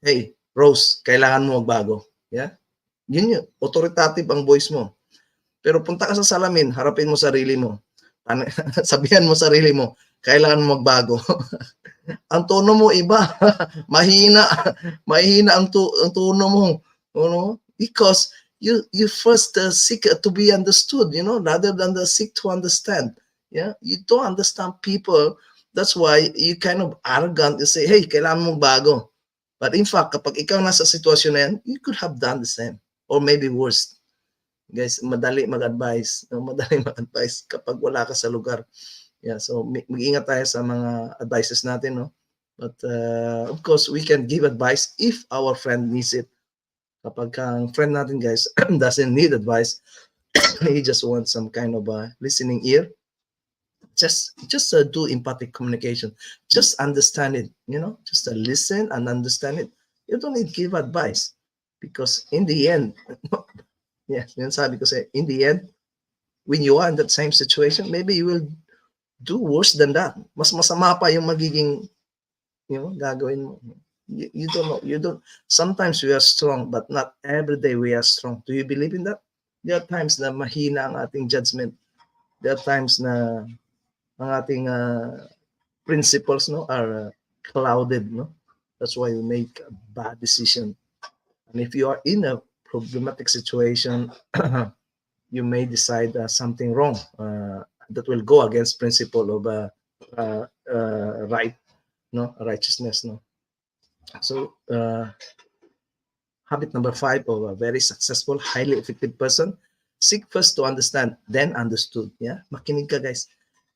hey, Rose, kailangan mo magbago. Yeah? Yun, authoritative ang voice mo. Pero punta ka sa salamin, harapin mo sarili mo. Sabihan mo sarili mo, kailangan mo magbago. Ang tono mo iba. mahina ang tono mo. You know? Because you first seek to be understood, you know, rather than seek to understand. Yeah, you don't understand people. That's why you kind of arrogant. You say, hey, kailangan mo magbago. But in fact, kapag ikaw nasa sitwasyon na yan, you could have done the same or maybe worse. Guys, madali mag-advise, madali mag-advise kapag wala ka sa lugar. Yeah, so mag-ingat tayo sa mga advices natin, no? But of course, we can give advice if our friend needs it. Kapag ang friend natin, guys, doesn't need advice, he just wants some kind of a listening ear. Just do empathic communication. Just understand it, just listen and understand it. You don't need to give advice because in the end, yeah, yun sabi ko sa, in the end, when you are in that same situation, maybe you will do worse than that. Mas masama pa yung magiging, gagawin mo. You don't know. Sometimes we are strong, but not every day we are strong. Do you believe in that? There are times na mahina ang ating judgment. There are times na ang ating principles, are clouded, no? That's why we make a bad decision. And if you are in a problematic situation, you may decide something wrong that will go against principle of right, righteousness, no. So habit number 5 of a very successful, highly effective person: seek first to understand, then understood. Yeah, makinig ka, guys.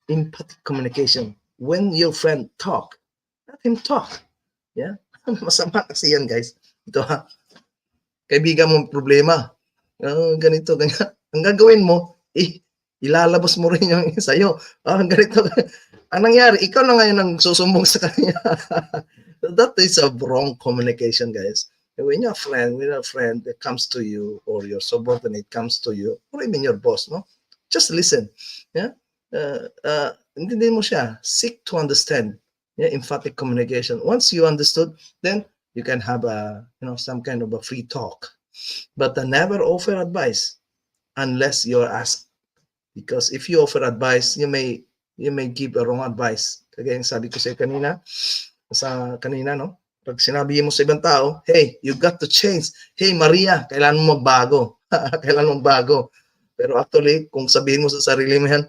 Empathic communication. When your friend talk, let him talk. Yeah, masama kasi yan, guys. Ito ha, kaibigan mo problema, ganito, ganyan. Ang gagawin mo, ilalabas mo rin yung sa'yo. Ganito. Ang nangyari, ikaw na ngayon ang susumbong sa kanya. That is a wrong communication, guys. When your friend that comes to you, or your subordinate comes to you, or even your boss, no? Just listen. Yeah? Hindi mo siya. Seek to understand. Yeah? Emphatic communication. Once you understood, then you can have some kind of a free talk. But never offer advice unless you're asked. Because if you offer advice, you may give a wrong advice. Kaya yung sabi ko sa kanina, no? Pag sinabi mo sa ibang tao, hey, you got to change. Hey, Maria, kailangan mo magbago. Kailangan mo magbago. Pero actually, kung sabihin mo sa sarili mo yan,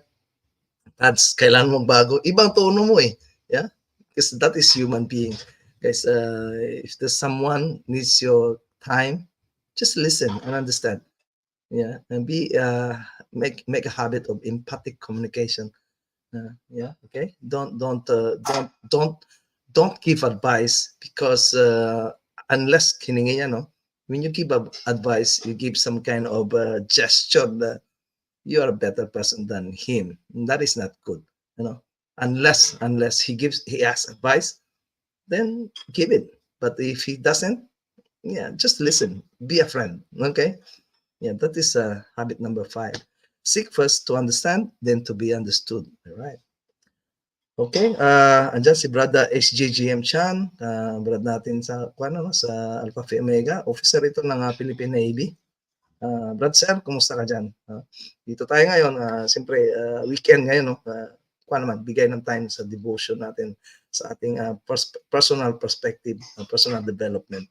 that's kailangan mo magbago, ibang tono mo eh. Yeah? Because that is human being. Guys, if there's someone needs your time, just listen and understand. Yeah, and make a habit of empathic communication. Yeah, okay. Don't give advice because unless kiningi niya, no, when you give advice, you give some kind of gesture that you are a better person than him. And that is not good, Unless he asks advice, then give it. But if he doesn't, yeah, just listen. Be a friend. Okay. Yeah, that is habit number 5. Seek first to understand, then to be understood. All right. Okay, andyan si Brad SJGM Chan, Brad natin sa sa Alpha Phi Omega, officer ito ng Philippine Navy. Brad sir, kumusta ka dyan? Dito tayo ngayon, siyempre weekend ngayon, no? Bigay ng time sa devotion natin sa ating personal perspective, personal development.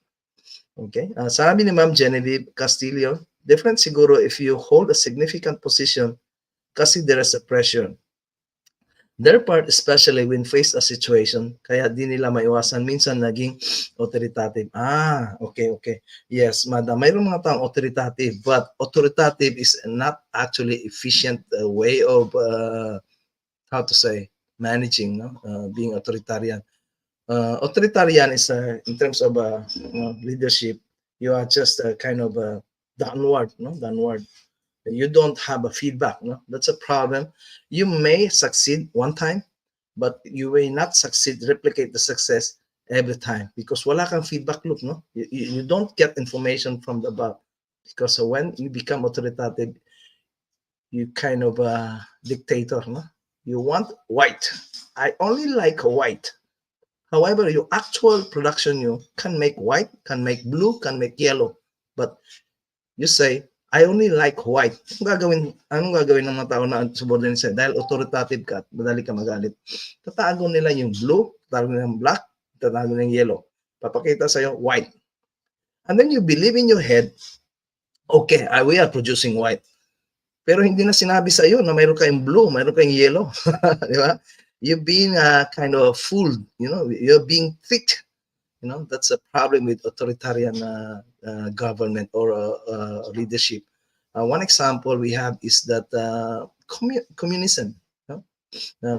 Okay, sabi ni Ma'am Genevieve Castillo, different siguro if you hold a significant position kasi there is a pressure. Their part, especially when faced a situation, kaya di nila maiwasan, minsan naging authoritative. Okay. Yes, madam, mayroong mga taong authoritative, but authoritative is not actually efficient way of, how to say, managing, no? Being authoritarian. Authoritarian is, in terms of leadership, you are just kind of downward. You don't have a feedback, no? That's a problem. You may succeed one time, but you may not replicate the success every time because wala kang feedback loop, no? You don't get information from the above because when you become authoritative, you kind of a dictator, no? You want white. I only like white. However, your actual production, you can make white, can make blue, can make yellow, but you say, I only like white. Anong gagawin ng mga tao na subordinate sa'yo? Dahil authoritative ka at madali ka magalit. Tatago nila yung blue, tatago nila yung black, tatago nila yung yellow. Papakita sa'yo, white. And then you believe in your head, okay, we are producing white. Pero hindi na sinabi sa'yo na mayroon kayong blue, mayroon kayong yellow. Di ba? You're being kind of fooled, you're being tricked. That's a problem with authoritarian government or leadership. One example we have is that communism. No?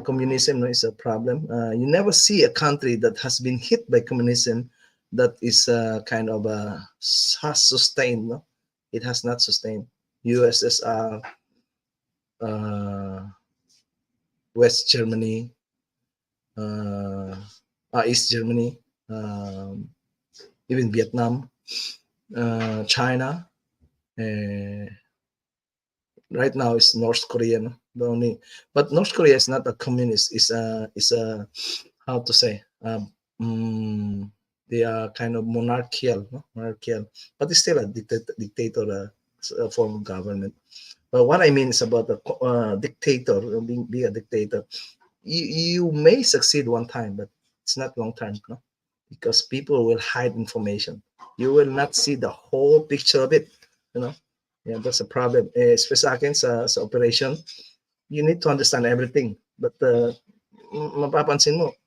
Communism, no, is a problem. You never see a country that has been hit by communism that is kind of has sustained. No? It has not sustained. USSR, uh, West Germany, uh, East Germany, even Vietnam, China, uh, right now is North Korea. No? The only, but North Korea is not a communist. Is a how to say. They are kind of monarchical, no? Monarchical, but it's still a dictator form of government. But what I mean is about the dictator, being a dictator. You may succeed one time, but it's not long term, no? Because people will hide information. You will not see the whole picture of it, you know. Yeah, that's a problem. Especially sa akin sa operation, you need to understand everything. But mapapansin mo,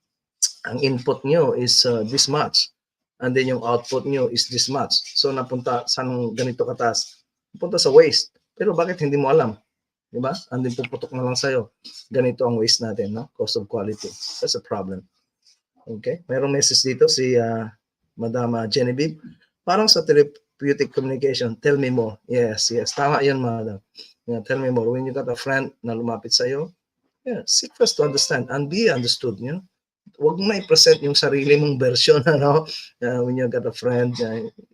ang input nyo is this much. And then yung output nyo is this much. So napunta sa ganito kataas. Napunta sa waste. Pero bakit hindi mo alam? Diba? And then puputok na lang sa'yo. Ganito ang waste natin, no? Cost of quality. That's a problem. Okay? Mayroong message dito si Madam Genevieve. Parang sa therapeutic communication, tell me more. Yes. Tama yun, Madam. Yeah, tell me more. When you got a friend na lumapit sa'yo, yeah, seek first to understand and be understood. You know? Huwag mo na i-present yung sarili mong version, ano? When you got a friend,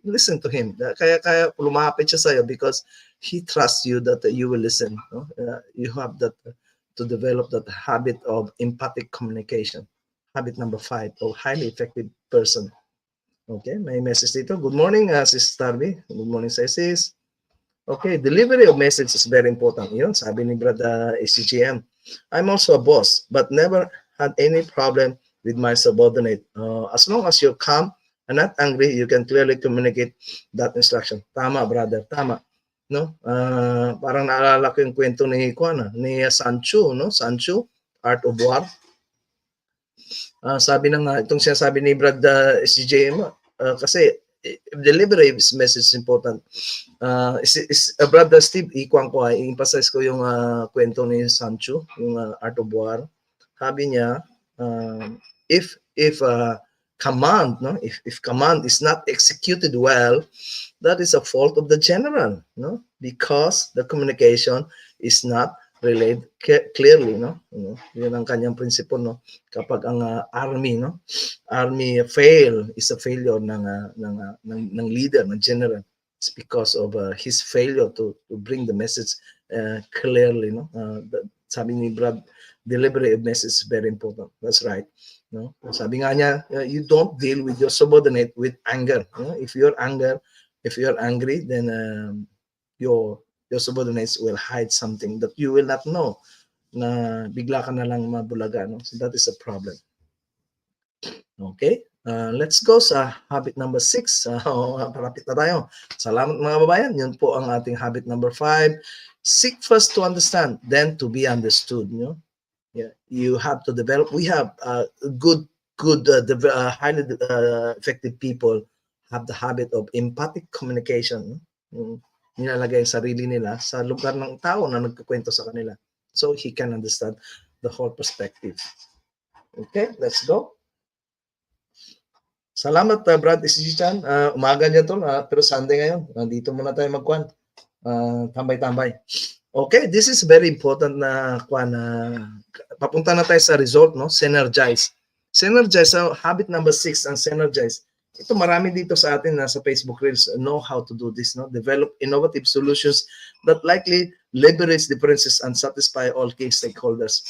listen to him. Kaya lumapit siya sa'yo because he trusts you that you will listen. No? You have that to develop that habit of empathic communication. Habit number 5, of highly effective person. Okay, may message dito. Good morning, Sis Tarby. Good morning, Sis. Okay, delivery of message is very important. Yun, sabi ni Brad ACGM. I'm also a boss, but never had any problem with my subordinate. As long as you're calm and not angry, you can clearly communicate that instruction. Tama, brother, tama. No? Parang naalala ko yung kwento ni ni Sancho, no? Sancho, Art of War. Sabi ng itong sinasabi ni Brad SGM, kasi delivery message is important. Brother Steve, i-emphasize ko yung kwento ni Sancho, yung Art of War. Sabi niya, if command, no, if command is not executed well, that is a fault of the general, no, because the communication is not relayed clearly, no. Yun ang kanyang principle, no. Kapag ang army, no, army fail is a failure ng leader, ng general. It's because of his failure to bring the message clearly, no. Sabi ni Brad, delivery of message is very important. That's right. No? Sabi nga niya, you don't deal with your subordinate with anger. No? If you're angry, then your subordinates will hide something that you will not know, na bigla ka na lang mabulaga. No? So that is a problem. Okay, let's go sa habit number 6. Parapit na tayo. Salamat mga babayan. Yun po ang ating habit number 5. Seek first to understand, then to be understood. You know? Yeah, you have to develop. We have good, highly effective people have the habit of empathic communication. Nilalagay ang sarili nila sa lugar ng tao na nagkukwento sa kanila. So he can understand the whole perspective. Okay, let's go. Salamat, Brad Isichan. Umaga niya to, pero Sunday ngayon. Nandito muna tayo magkwan. Tambay-tambay. Okay, this is very important na papunta na tayo sa result, no? Synergize. Synergize, so habit number 6 ang synergize. Ito marami dito sa atin na sa Facebook Reels know how to do this, no? Develop innovative solutions that likely leverage differences and satisfy all key stakeholders.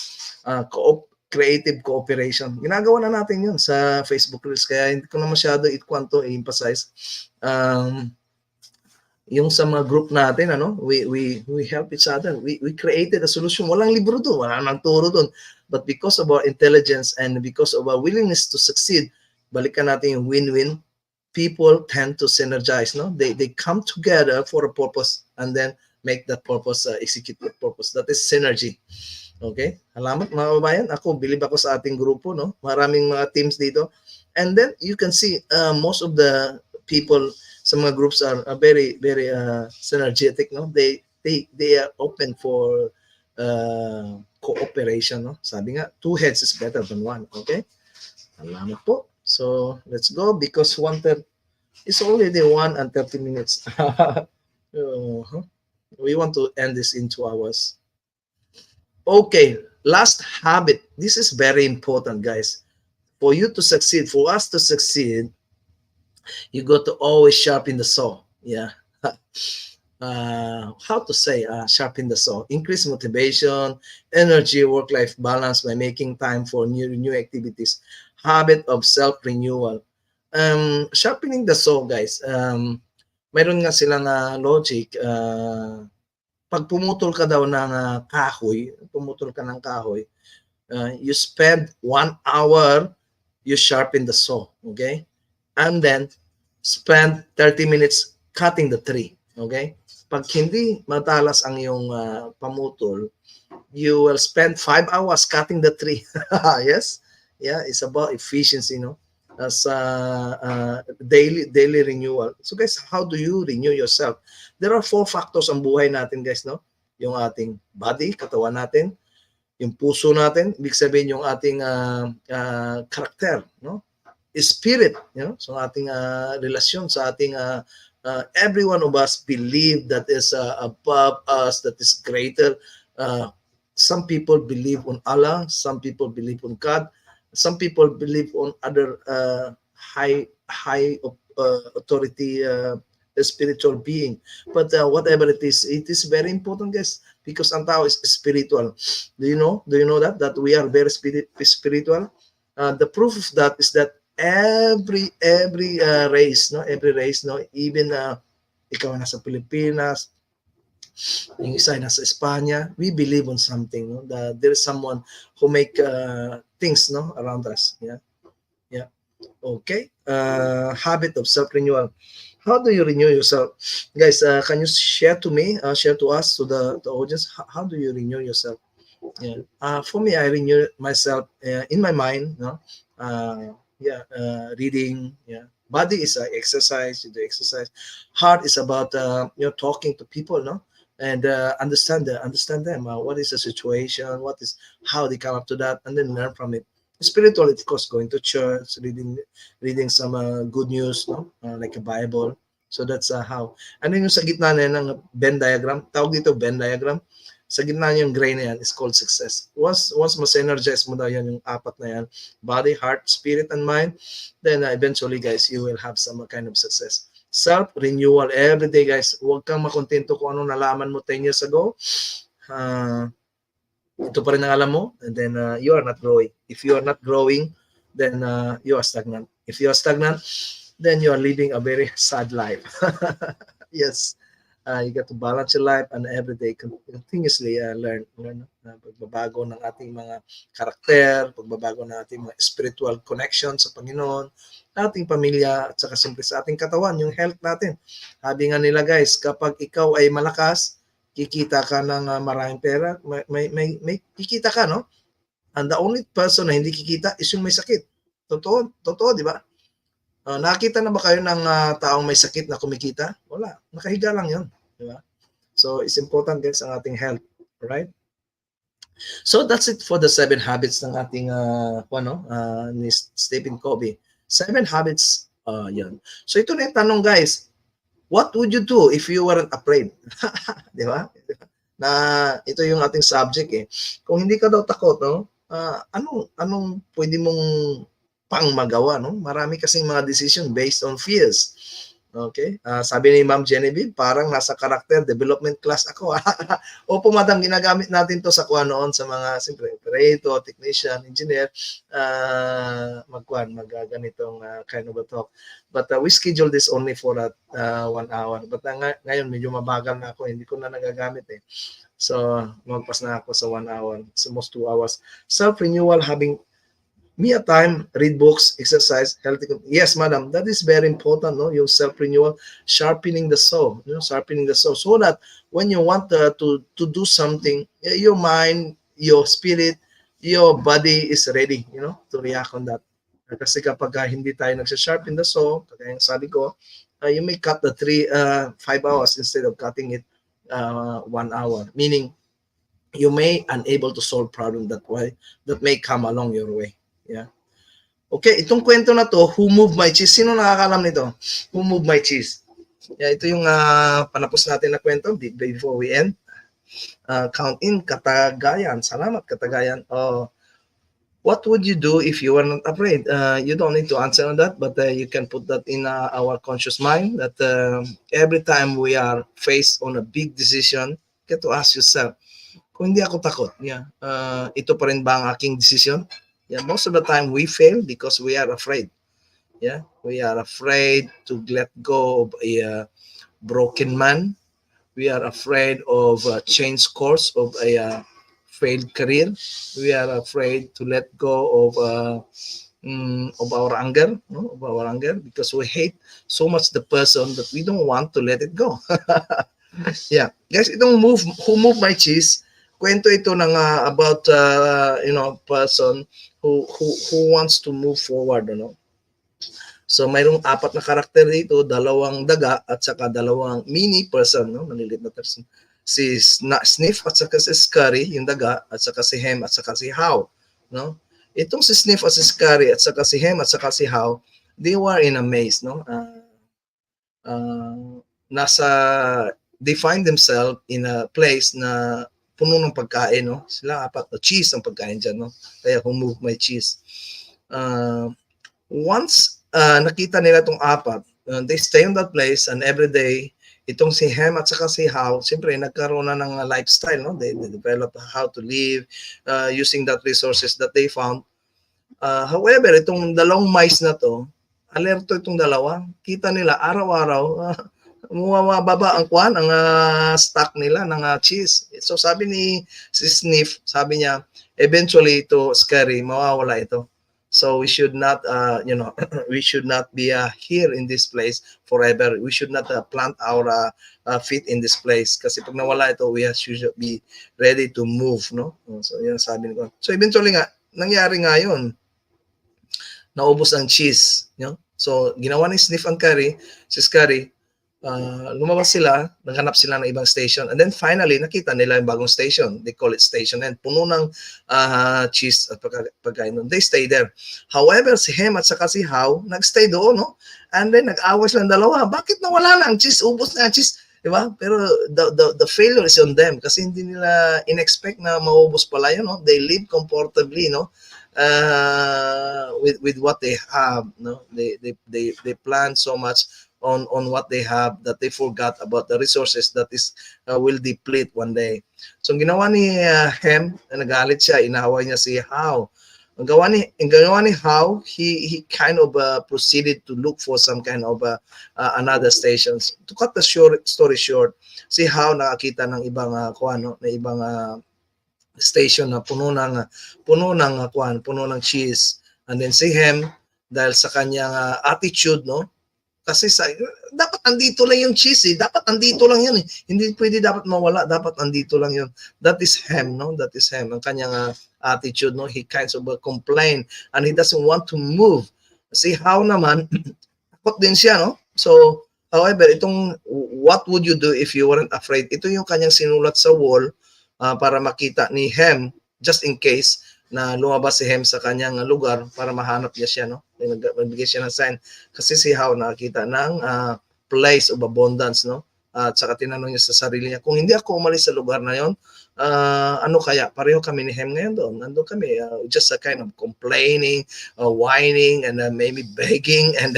Creative cooperation. Ginagawa na natin 'yun sa Facebook Reels, kaya hindi ko na masyado i-emphasize. Yung sa mga group natin, we help each other. We created a solution. Walang libro doon, wala nang turo doon. But because of our intelligence and because of our willingness to succeed, balikan natin yung win-win. People tend to synergize, no? They come together for a purpose and then make that purpose, execute that purpose. That is synergy. Okay? Salamat mga kababayan. Ako, believe ako sa ating grupo, no? Maraming mga teams dito. And then you can see most of the people sa mga groups are very synergetic, no? They they are open for cooperation, no? Sabi nga, two heads is better than one, okay? Salamat po. So, let's go because 1:30 it's already 1 and 30 minutes. Uh-huh. We want to end this in 2 hours. Okay, last habit. This is very important, guys. For you to succeed, for us to succeed, you got to always sharpen the saw. Yeah. How to say sharpen the saw? Increase motivation, energy, work-life balance by making time for new activities. Habit of self-renewal. Sharpening the saw, guys. Mayroon nga silang logic. Pag pumutol ka daw ng kahoy, you spend 1 hour, you sharpen the saw, okay? And then, spend 30 minutes cutting the tree, okay? Pag hindi matalas ang iyong pamutol, you will spend 5 hours cutting the tree. Yes? Yeah, it's about efficiency, no? As daily renewal. So guys, how do you renew yourself? There are 4 factors ang buhay natin, guys, no? Yung ating body, katawan natin, yung puso natin, ibig sabihin yung ating karakter, no? Spirit, you know? So ating relasyon sa ating every one of us believe that is above us, that is greater. Some people believe on Allah, some people believe on God, some people believe on other high authority spiritual being. But whatever it is very important, guys, because ang tao is spiritual. Do you know that we are very spiritual? The proof of that is that every race, no, even ikaw nasa Pilipinas, yung isa nasa Espanya, we believe on something, no? That there is someone who make things, no, around us. Yeah. Okay. Habit of self-renewal. How do you renew yourself, guys? Can you share to me, share to us, to the audience, how do you renew yourself? Yeah. For me, I renew myself in my mind, no. Reading. Yeah. Body is exercise. You do exercise. Heart is about talking to people, no, and understand them. What is the situation? What is how they come up to that, and then learn from it. Spirituality, of course, going to church, reading some good news, no, like a Bible. So that's how. Ano yung sa gitna na yan ng Venn diagram? Tawag dito Venn diagram. Sa gitna yung gray na yan is called success. Once mas energize mo daw yan, yung apat na yan, body, heart, spirit, and mind, then eventually, guys, you will have some kind of success. Self-renewal every day, guys. Huwag kang makontento kung anong nalaman mo 10 years ago. Ito pa rin ang alam mo, and then you are not growing. If you are not growing, then you are stagnant. If you are stagnant, then you are living a very sad life. Yes. You got to balance your life and every day continuously learn pagbabago ng ating mga karakter, pagbabago ng ating mga spiritual connection sa Panginoon, ating pamilya, at saka siyempre sa ating katawan, yung health natin. Sabi nga nila, guys, kapag ikaw ay malakas, kikita ka ng maraming pera, may kikita ka, no? And the only person na hindi kikita is yung may sakit. Totoo, di ba? Nakita na ba kayo ng taong may sakit na kumikita? Wala. Nakahiga lang yun. Diba? So, it's important, guys, ang ating health. Right? So, that's it for the 7 habits ng ating ni Stephen Covey. 7 habits. Yan. So, ito na yung tanong, guys. What would you do if you weren't afraid? Di ba? Na ito yung ating subject eh. Kung hindi ka daw takot, no? Anong pwede mong pang magawa, no? Marami kasing mga decision based on fears. Okay? Sabi ni Ma'am Genevieve, parang nasa character development class ako. Opo, madam, ginagamit natin to sa kuha noon sa mga, siyempre, operator, technician, engineer, magganitong kind of a talk. But we schedule this only for 1 hour. But ngayon, medyo mabagal na ako, hindi ko na nagagamit eh. So, magpas na ako sa 1 hour. It's almost 2 hours. Self-renewal, having me a time, read books, exercise, healthy. Yes, madam, that is very important, no? Yung self-renewal, sharpening the saw, sharpening the saw, so that when you want to do something, your mind, your spirit, your body is ready, to react on that. Kasi kapag hindi tayo nagsha-sharpen the saw, kaya yung sabi ko, you may cut the tree 5 hours instead of cutting it 1 hour. Meaning, you may unable to solve problem that way, that may come along your way. Yeah. Okay, itong kwento na to, Who Moved My Cheese? Sino nakakalam nito? Who Moved My Cheese? Yeah, ito yung panapos natin na kwento before we end. Count in, Katagayan. Salamat, Katagayan. What would you do if you were not afraid? You don't need to answer on that, but you can put that in our conscious mind that every time we are faced on a big decision, get to ask yourself, kung hindi ako takot, ito pa rin ba ang aking decision? Yeah, most of the time we fail because we are afraid. Yeah, we are afraid to let go of a broken man. We are afraid of change course of a failed career. We are afraid to let go of our anger, no? Of our anger, because we hate so much the person that we don't want to let it go. Yeah, guys, itong Who Moved My Cheese, kwento ito ng about person who wants to move forward, So mayroong 4 na karakter dito, 2 daga at saka 2 mini person, no? Maliliit na person. Si Sniff at saka si Scurry, yung daga, at saka si Hem at saka si How, no? Itong si Sniff at si Scurry at saka si Hem at saka si How, they were in a maze, no? They find themselves in a place na puno ng pagkain, no? Sila 4 na cheese ang pagkain dyan, no? Kaya Who Moved My Cheese. Once nakita nila itong 4, they stay in that place, and every day, itong si Hem at saka si How, siyempre nagkaroon na ng lifestyle, no? They develop how to live using that resources that they found. However, itong 2 mice na to, alerto itong 2, kita nila araw-araw, bumababa ang stock nila ng cheese. So sabi ni si Sniff, sabi niya, eventually ito, Scary, mawawala ito. So we should not, we should not be here in this place forever. We should not plant our feet in this place. Kasi pag nawala ito, we should be ready to move, no? So yan sabi ko. So eventually nga, nangyari nga yun. Naubos ang cheese, you know? So ginawa ni Sniff ang si Scary, lumabas sila, naghanap sila ng ibang station, and then finally nakita nila yung bagong station. They call it station and puno ng cheese at pagkain doon. They stay there. However, si Hem at saka si How nagstay doon, no? And then nag-away silang 2. Bakit nawala na ang cheese? Ubos na ang cheese, di ba? Pero the failure is on them kasi hindi nila in-expect na maubos pala yun, no? They live comfortably, no? With what they have, no? They plan so much on what they have that they forgot about the resources that is will deplete one day. So ang ginawa ni Hem, nagalit siya, inaway niya si How. Ang ginawa ni How, he kind of proceeded to look for some kind of another stations. To cut the story short, si How nakakita ng ibang na ibang station na puno ng cheese. And then si Hem, dahil sa kanyang attitude, no? Kasi dapat andito lang yung cheese, eh. Dapat andito lang yan, eh. Hindi pwede dapat mawala, dapat andito lang yun. That is Hem, no? That is Hem. Ang kanyang attitude, no? He kind of complain and he doesn't want to move. Si How naman, takot din siya, no? So, however, itong what would you do if you weren't afraid? Ito yung kanyang sinulat sa wall para makita ni Hem, just in case na lumabas si Hem sa kanyang lugar para mahanap niya siya, no? Magbigay siya ng sign. Kasi si How nakakita ng place of abundance, no? At saka tinanong niya sa sarili niya, kung hindi ako umalis sa lugar na yon, ano kaya? Pareho kami ni Hem ngayon doon. Nandun kami, just a kind of complaining, whining, and maybe begging, and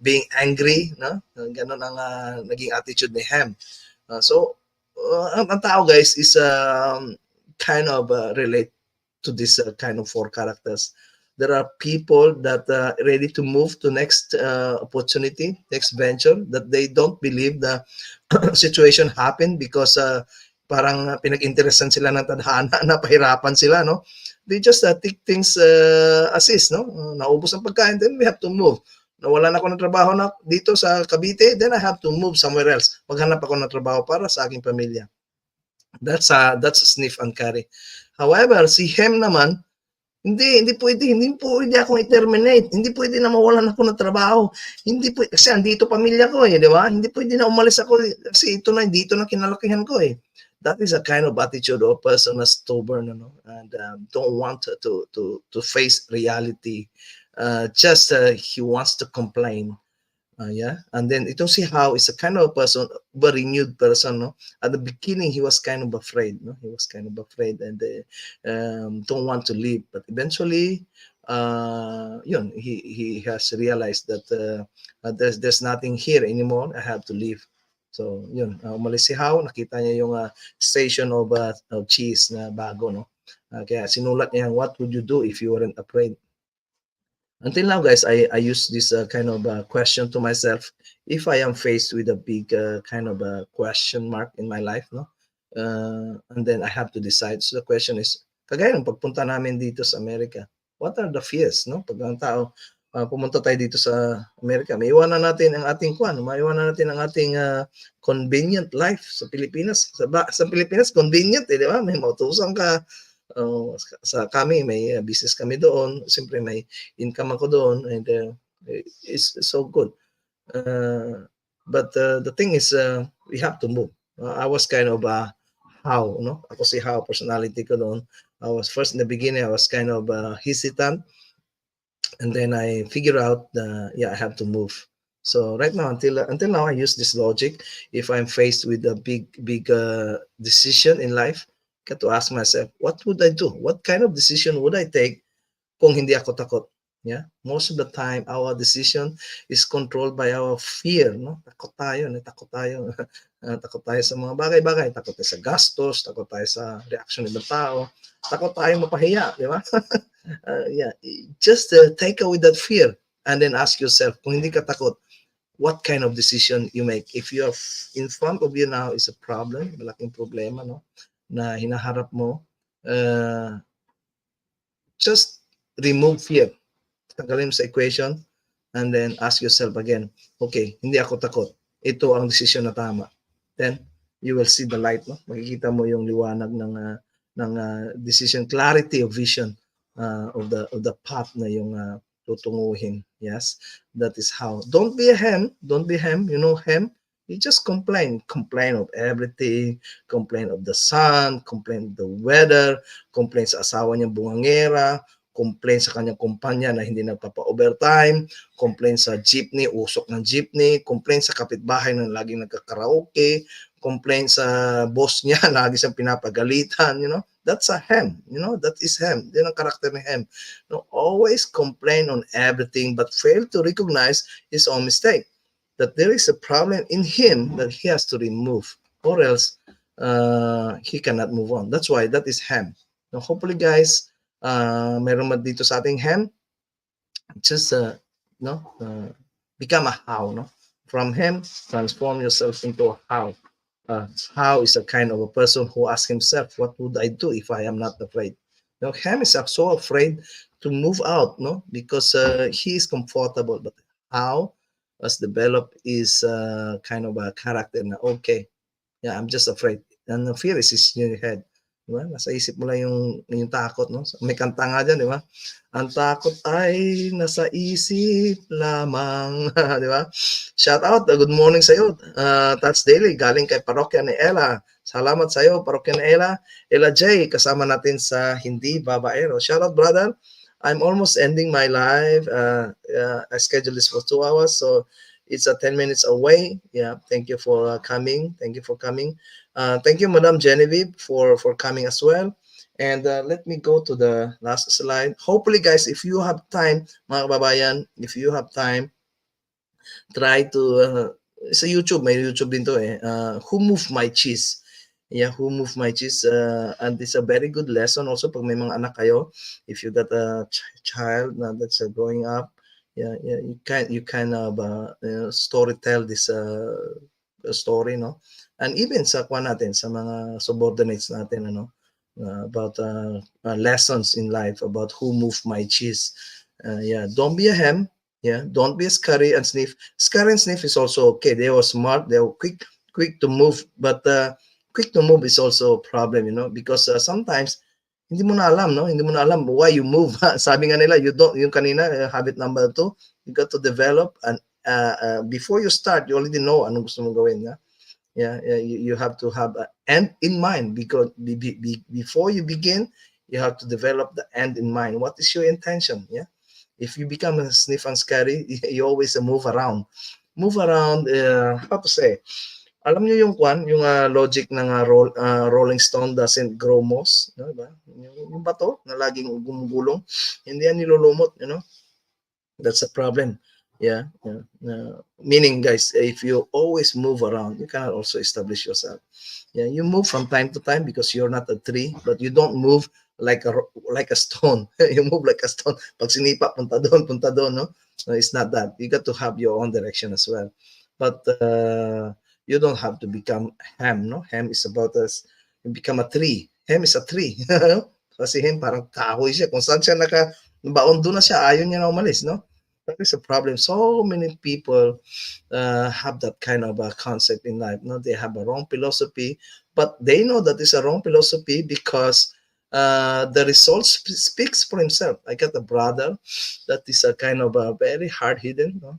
being angry, no? Ganon ang naging attitude ni Hem. So, ang tao, guys, is kind of relate to this kind of 4 characters. There are people that ready to move to next opportunity, next venture, that they don't believe the situation happened because parang pinag-interesan sila ng tadhana, napahirapan sila, no? They just take things as is, no? Naubos ang pagkain, then we have to move. Nawala na ako ng trabaho na dito sa Cavite, then I have to move somewhere else. Maghanap ako ng trabaho para sa aking pamilya. That's Sniff and Carry. However, si Hem naman, Hindi pwede akong i-terminate, hindi pwede na mawalan ako ng trabaho, hindi kasi andito pamilya ko, eh, 'di ba? Hindi pwede na umalis ako kasi dito na kinalakihan ko, eh. That is a kind of attitude of a person na stubborn, and don't want to face reality. Just he wants to complain. Yeah, and then itong si How is a kind of person, a renewed person, no? At the beginning, he was kind of afraid, no? He was kind of afraid and don't want to leave. But eventually, he has realized that there's nothing here anymore. I have to leave. So, umalis si How, nakita niya yung station of cheese na bago, no? Kaya sinulat niya, what would you do if you weren't afraid? Until now, guys, I use this kind of question to myself. If I am faced with a big kind of a question mark in my life, no? And then I have to decide. So the question is, kagaya ng pagpunta namin dito sa Amerika, what are the fears, no? Pag ang tao, pumunta tayo dito sa Amerika, may iwanan natin ang ating may iwanan natin ang ating convenient life sa Pilipinas. Sa Pilipinas, convenient, di ba? May mautusan ka, sa kami may business kami doon, siyempre may income ako doon, and it's so good. But the thing is, we have to move. I was kind of How, no? Ako si How, personality ko doon. I was first in the beginning, I was kind of hesitant, and then I figure out, I have to move. So right now, until now, I use this logic. If I'm faced with a big decision in life, got to ask myself, what would I do? What kind of decision would I take kung hindi ako takot? Yeah, most of the time our decision is controlled by our fear, no? Takot tayo, takot tayo. Takot tayo sa mga bagay-bagay, takot tayo sa gastos, takot tayo sa reaction ng tao, takot tayo mapahiya, di ba? Yeah, just take away that fear and then ask yourself, kung hindi ka takot, what kind of decision you make. If you are in front of you now is a problem, malaking problema, no? Na hinaharap mo, just remove fear. Tanggalin mo sa equation and then ask yourself again, okay, hindi ako takot. Ito ang desisyon na tama. Then you will see the light, no? Makikita mo yung liwanag ng decision, clarity of vision of the path na yung tutunguhin. Yes, that is how. Don't be a ham. Don't be ham. You know ham. You just complain of everything, complain of the sun, complain of the weather, complain sa asawa niyang bungangera, complain sa kanyang kumpanya na hindi nagpapa-overtime, complain sa jeepney, usok ng jeepney, complain sa kapitbahay na laging nagka-karaoke, complain sa boss niya, lagi siyang pinapagalitan, that's a ham, that is ham. Yan ang karakter ni ham. No, always complain on everything but fail to recognize his own mistake. That there is a problem in him that he has to remove, or else he cannot move on. That's why that is ham. Now, hopefully, guys, meron man dito sa ating ham, just become a how, no? From him, transform yourself into a how. How is a kind of a person who asks himself, what would I do if I am not afraid? Now, Ham is so afraid to move out, no, because he is comfortable. But how was developed is kind of a character na, okay, yeah, I'm just afraid. And the fear is in your head. Diba? Nasa isip mo lang yung takot, no? May kanta nga dyan, di ba? Ang takot ay nasa isip lamang. Di ba? Shout out, good morning sa iyo. Touch Daily, galing kay Parokya ni Ella. Salamat sa iyo, Parokya ni Ella. Ella J, kasama natin sa Hindi Babaero. Shout out, brother. I'm almost ending my live. I scheduled this for 2 hours, so it's 10 minutes away. Yeah, thank you for coming. Thank you for coming. Thank you, Madam Genevieve, for coming as well. And let me go to the last slide. Hopefully, guys, if you have time, mga kababayan, if you have time, try to, sa YouTube, may YouTube din to eh, Who Moved My Cheese? Yeah, Who Moved My Cheese? And it's a very good lesson also pag may mga anak kayo. If you got a child that's growing up, yeah, you can story tell this story, no? And even sa kwa natin, sa mga subordinates natin, about lessons in life, about who moved my cheese. Yeah, don't be a ham. Yeah, don't be a scurry and sniff. Scurry and sniff is also okay. They were smart. They were quick to move, but quick to move is also a problem, because sometimes Hindi mo na alam, no? Hindi mo na alam why you move. Sabi nga nila, you don't, yung kanina, habit number 2, you got to develop and before you start, you already know anong gusto mong gawin. You have to have an end in mind because before you begin, you have to develop the end in mind. What is your intention? Yeah. If you become a sniff and scary, you always move around. Move around, how to say, alam niyo yung yung logic ng Rolling Stone doesn't grow moss, no ba? Yung bato na laging gumugulong, hindi yan nilulumot, you know? That's a problem. Yeah, yeah. Meaning, guys, if you always move around, you cannot also establish yourself. Yeah, you move from time to time because you're not a tree, but you don't move like a stone. You move like a stone. Pag sinipa, punta doon, no? No, it's not that. You got to have your own direction as well. But you don't have to become ham, no? Ham is about us. You become a tree. Ham is a tree. Kasi ham parang kahoy siya. Kung saan siya baon doon na siya, ayaw niya na umalis, no? That is a problem. So many people have that kind of a concept in life. No, they have a wrong philosophy, but they know that it's a wrong philosophy because the results speaks for himself. I got a brother that is a kind of a very hard hidden. No?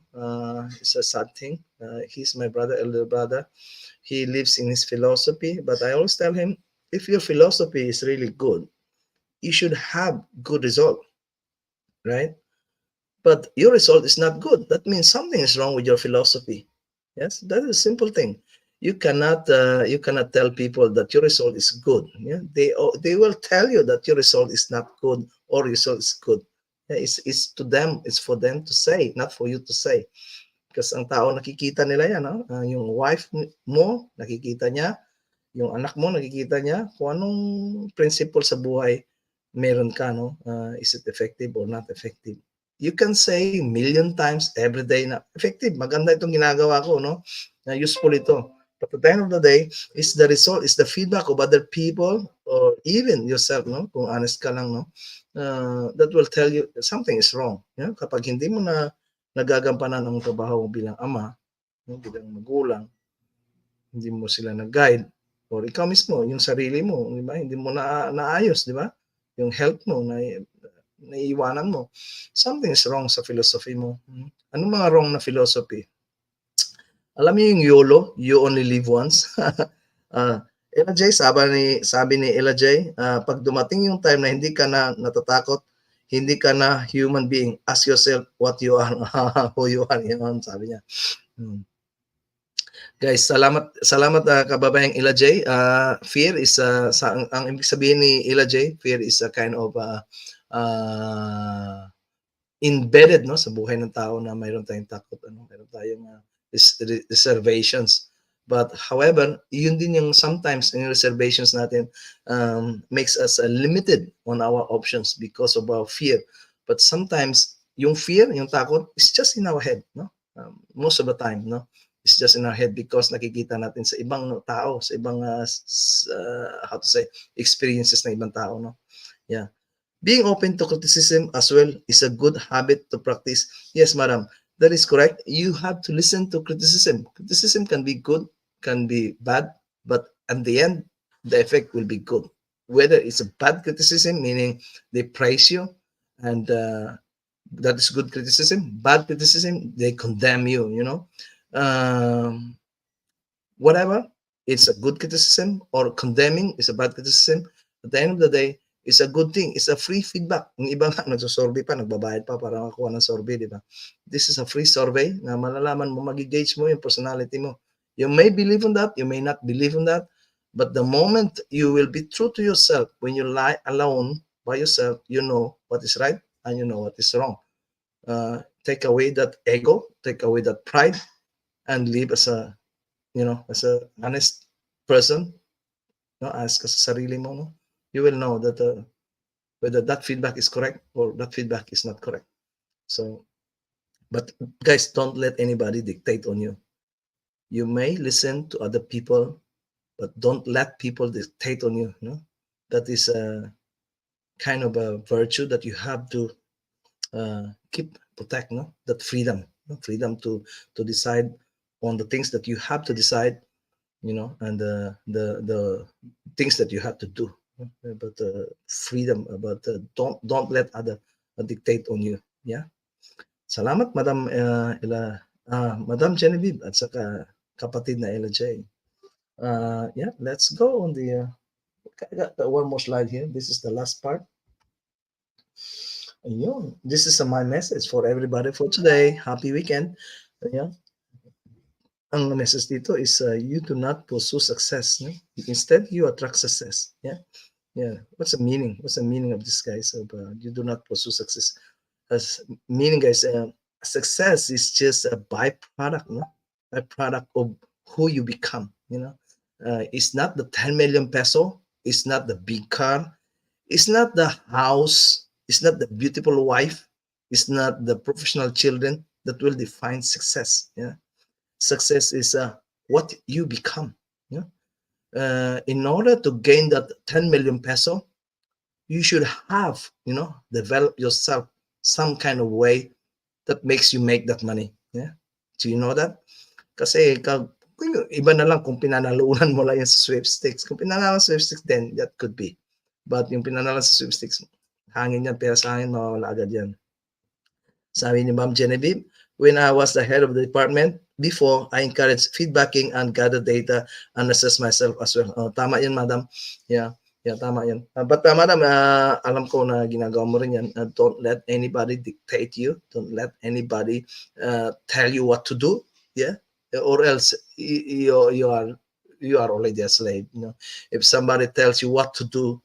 It's a sad thing. He's my brother, elder brother. He lives in his philosophy, but I always tell him, if your philosophy is really good, you should have good result, right? But your result is not good. That means something is wrong with your philosophy. Yes, that is a simple thing. You cannot tell people that your result is good. Yeah, they will tell you that your result is not good or your result is good. Yeah, it's to them. It's for them to say, not for you to say. Because ang tao nakikita nila yan, no? Yung wife mo nakikita niya, yung anak mo nakikita niya kung anong principle sa buhay meron ka, no? Is it effective or not effective? You can say million times every day na effective, maganda itong ginagawa ko, no? Useful ito. But at the end of the day, is the result, is the feedback of other people or even yourself, no? Kung honest ka lang, no? That will tell you something is wrong. Yeah? Kapag hindi mo na nagagampanan ang trabaho mo bilang ama, no? Bilang magulang, hindi mo sila nag-guide, or ikaw mismo, yung sarili mo, di ba? Hindi mo naayos, di ba? Yung health mo, naiiwanan mo. Something is wrong sa philosophy mo. Ano mga wrong na philosophy? Alam niyo yung YOLO, you only live once. Ella J, sabi ni Ella J, pag dumating yung time na hindi ka na natatakot, hindi ka na human being, ask yourself what you are, who you are, yun, sabi niya. Guys, salamat kababayang Ella J. Fear is ang ibig sabihin ni Ella J, fear is a kind of embedded, no, sa buhay ng tao na mayroon tayong takot, ano, mayroon tayong reservations. But however, yun din yung sometimes yung reservations natin makes us limited on our options because of our fear. But sometimes yung fear, yung takot is just in our head, no? Most of the time, no? It's just in our head because nakikita natin sa ibang tao, sa ibang how to say, experiences ng ibang tao, no? Yeah. Being open to criticism as well is a good habit to practice. Yes, madam, that is correct. You have to listen to criticism. Criticism can be good, can be bad, but at the end, the effect will be good. Whether it's a bad criticism, meaning they praise you, and that is good criticism. Bad criticism, they condemn you, you know. Whatever, it's a good criticism or condemning is a bad criticism. At the end of the day, it's a good thing. It's a free feedback. Yung iba nga, nagsasurvey pa, nagbabayad pa para makakuha ng survey, di ba? This is a free survey na malalaman mo, mag-gauge mo yung personality mo. You may believe in that, you may not believe in that, but the moment you will be true to yourself, when you lie alone by yourself, you know what is right and you know what is wrong. Take away that ego, take away that pride, and live as a, you know, as a honest person, no, ask ka sa sarili mo, no, you will know that whether that feedback is correct or that feedback is not correct. So, but guys, don't let anybody dictate on you. You may listen to other people, but don't let people dictate on you. No, that is a kind of a virtue that you have to keep protect. No, that freedom, no? Freedom to decide on the things that you have to decide, you know, and the things that you have to do. about freedom, about don't let other dictate on you. Yeah. Salamat Madam Madam Genevieve at saka kapatid na Ella J. Yeah, let's go on the I got one more slide here. This is the last part. Ayun. This is my message for everybody for today. Happy weekend. Yeah. Ang message dito is you do not pursue success. No? Instead, you attract success. Yeah. Yeah. What's the meaning? What's the meaning of this, guys? Of, you do not pursue success. As meaning, guys, success is just a byproduct, no? Byproduct of who you become. You know, it's not the 10 million peso. It's not the big car. It's not the house. It's not the beautiful wife. It's not the professional children that will define success. Yeah, success is what you become. Yeah, in order to gain that 10 million peso, you should have, develop yourself some kind of way that makes you make that money. Yeah. Do you know that? Kasi iba na lang kung pinanalunan mo lang yan sa sweepstakes. Kung pinanalunan sa sweepstakes, then that could be. But yung pinanalunan sa sweepstakes, hangin yan, pera sa hangin, mawawala agad yan. Sabi ni Ma'am Genevieve, when I was the head of the department, before, I encouraged feedbacking and gather data and assess myself as well. Tama yan, Madam. Yeah. Yeah, tama yan. But Madam, alam ko na ginagawa mo rin yan. Don't let anybody dictate you. Don't let anybody tell you what to do. Yeah. Or else you are already a slave. If somebody tells you what to do,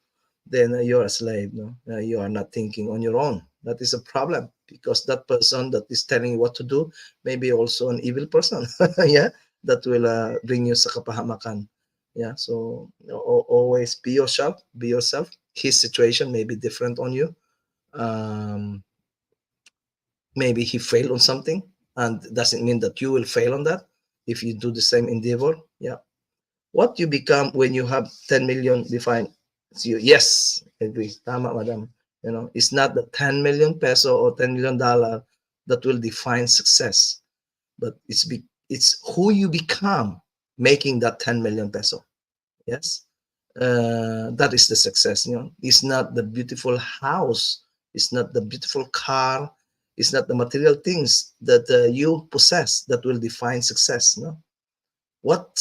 then you're a slave. You are not thinking on your own. That is a problem, because that person that is telling you what to do may be also an evil person. Yeah, that will bring you sa kapahamakan. Yeah, so always be yourself. Be yourself. His situation may be different on you. Maybe he failed on something, and doesn't mean that you will fail on that if you do the same endeavor. Yeah, what you become when you have 10 million defined. You, yes, agree. Tama, Madam. It's not the 10 million peso or $10 million that will define success, but it's who you become making that 10 million peso. Yes, that is the success. It's not the beautiful house, it's not the beautiful car, it's not the material things that you possess that will define success. No, what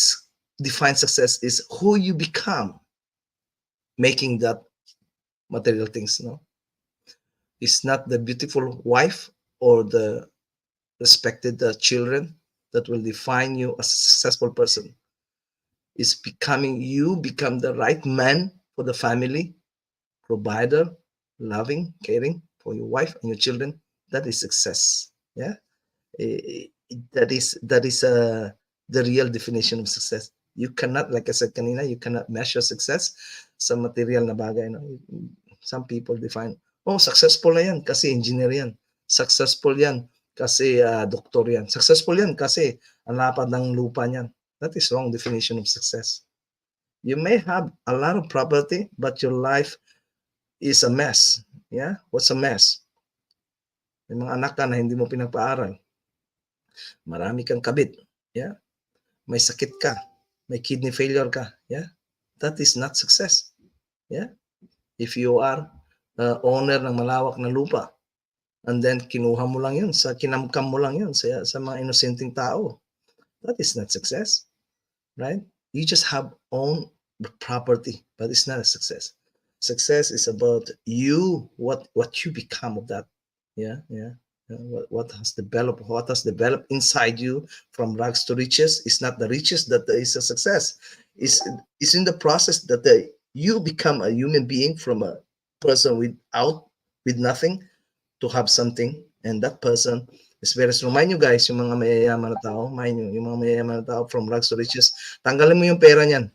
defines success is who you become making that material things. No, it's not the beautiful wife or the respected children that will define you as a successful person. It's becoming you become the right man for the family, provider, loving, caring for your wife and your children. That is success. Yeah, that is the real definition of success. You cannot, like I said kanina, you cannot measure success sa material na bagay. No? Some people define, successful na yan kasi engineer yan. Successful yan kasi doktor yan. Successful yan kasi ang lapad ng lupa niyan. That is wrong definition of success. You may have a lot of property, but your life is a mess. Yeah? What's a mess? May mga anak ka na hindi mo pinagpaaral. Marami kang kabit. Yeah? May sakit ka. May kidney failure ka. Yeah? That is not success. Yeah? If you are owner ng malawak na lupa, and then kinuha mo lang yun, kinamkam mo lang yun sa mga inosenteng tao, that is not success. Right? You just have own property, but it's not a success. Success is about you, what you become of that. Yeah. What has developed inside you from rags to riches. It's not the riches that is a success. It's in the process that you become a human being from a person with nothing to have something, and that person is very strong. Mind you guys, yung mga mayayaman na tao, yung mga mayayaman na tao from rags to riches, tanggalin mo yung pera niyan.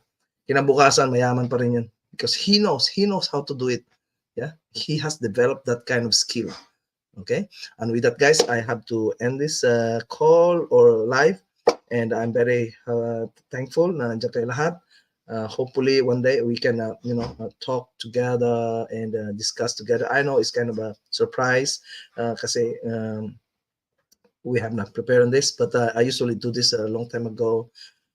Kinabukasan, mayaman pa rin yan. Because he knows how to do it. Yeah, he has developed that kind of skill. Okay, and with that, guys, I have to end this call or live, and I'm very thankful na nandiyan kayo lahat. Hopefully one day we can talk together and discuss together. I know it's kind of a surprise kasi we have not prepared on this, but I usually do this a long time ago,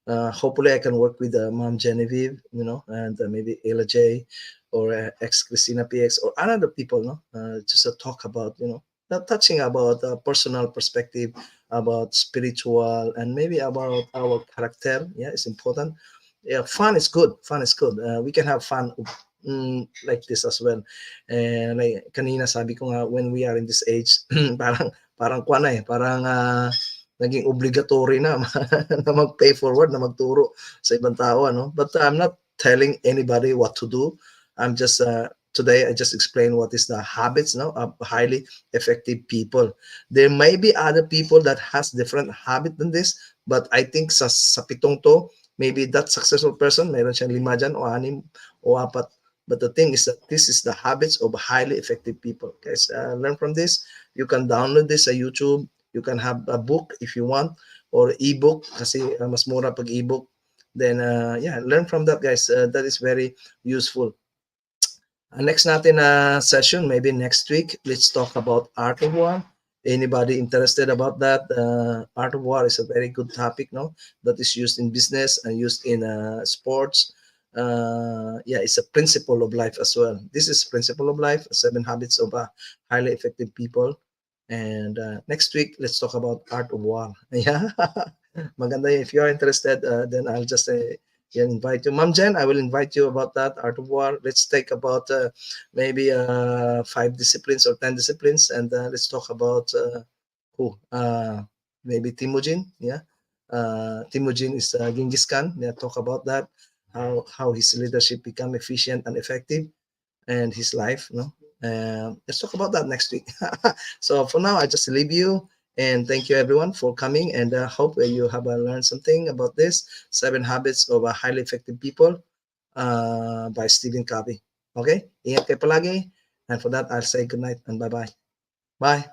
Hopefully I can work with Mom Genevieve, and maybe Ella J, or ex Christina PX, or other people, just to talk about, touching about personal perspective, about spiritual, and maybe about our character. Yeah, it's important. Yeah, fun is good. Fun is good. We can have fun, like this as well. And like kanina sabi ko nga, when we are in this age, parang kuwan na parang naging obligatory na na mag-pay forward, na magturo sa ibang tao, ano. But I'm not telling anybody what to do. I'm just today I just explain what is the habits, no, of highly effective people. There may be other people that has different habit than this, but I think sa pitong to, maybe that successful person, mayroon siyang 5 dyan o 6 o 4. But the thing is that this is the habits of highly effective people. Guys, learn from this. You can download this sa YouTube. You can have a book if you want, or ebook kasi mas mura pag ebook. Then yeah, learn from that, guys. That is very useful. Next natin na session, maybe next week, let's talk about art of war. Anybody interested about that? Art of war is a very good topic, no? That is used in business and used in sports. Yeah, it's a principle of life as well. This is principle of life, 7 habits of highly effective people. And next week, let's talk about art of war. Yeah, maganda. If you are interested, then I'll just invite you. Ma'am Jen, I will invite you about that art of war. Let's take about maybe 5 disciplines or 10 disciplines, and let's talk about who? Maybe Timujin. Yeah, Timujin is Genghis Khan. Yeah, talk about that. How his leadership become efficient and effective, and his life. No, let's talk about that next week. So for now, I just leave you. And thank you everyone for coming, and hope you have learned something about this 7 habits of highly effective people by Stephen Covey. Okay, ingat kayo palagi. And for that, I'll say good night and bye-bye. Bye.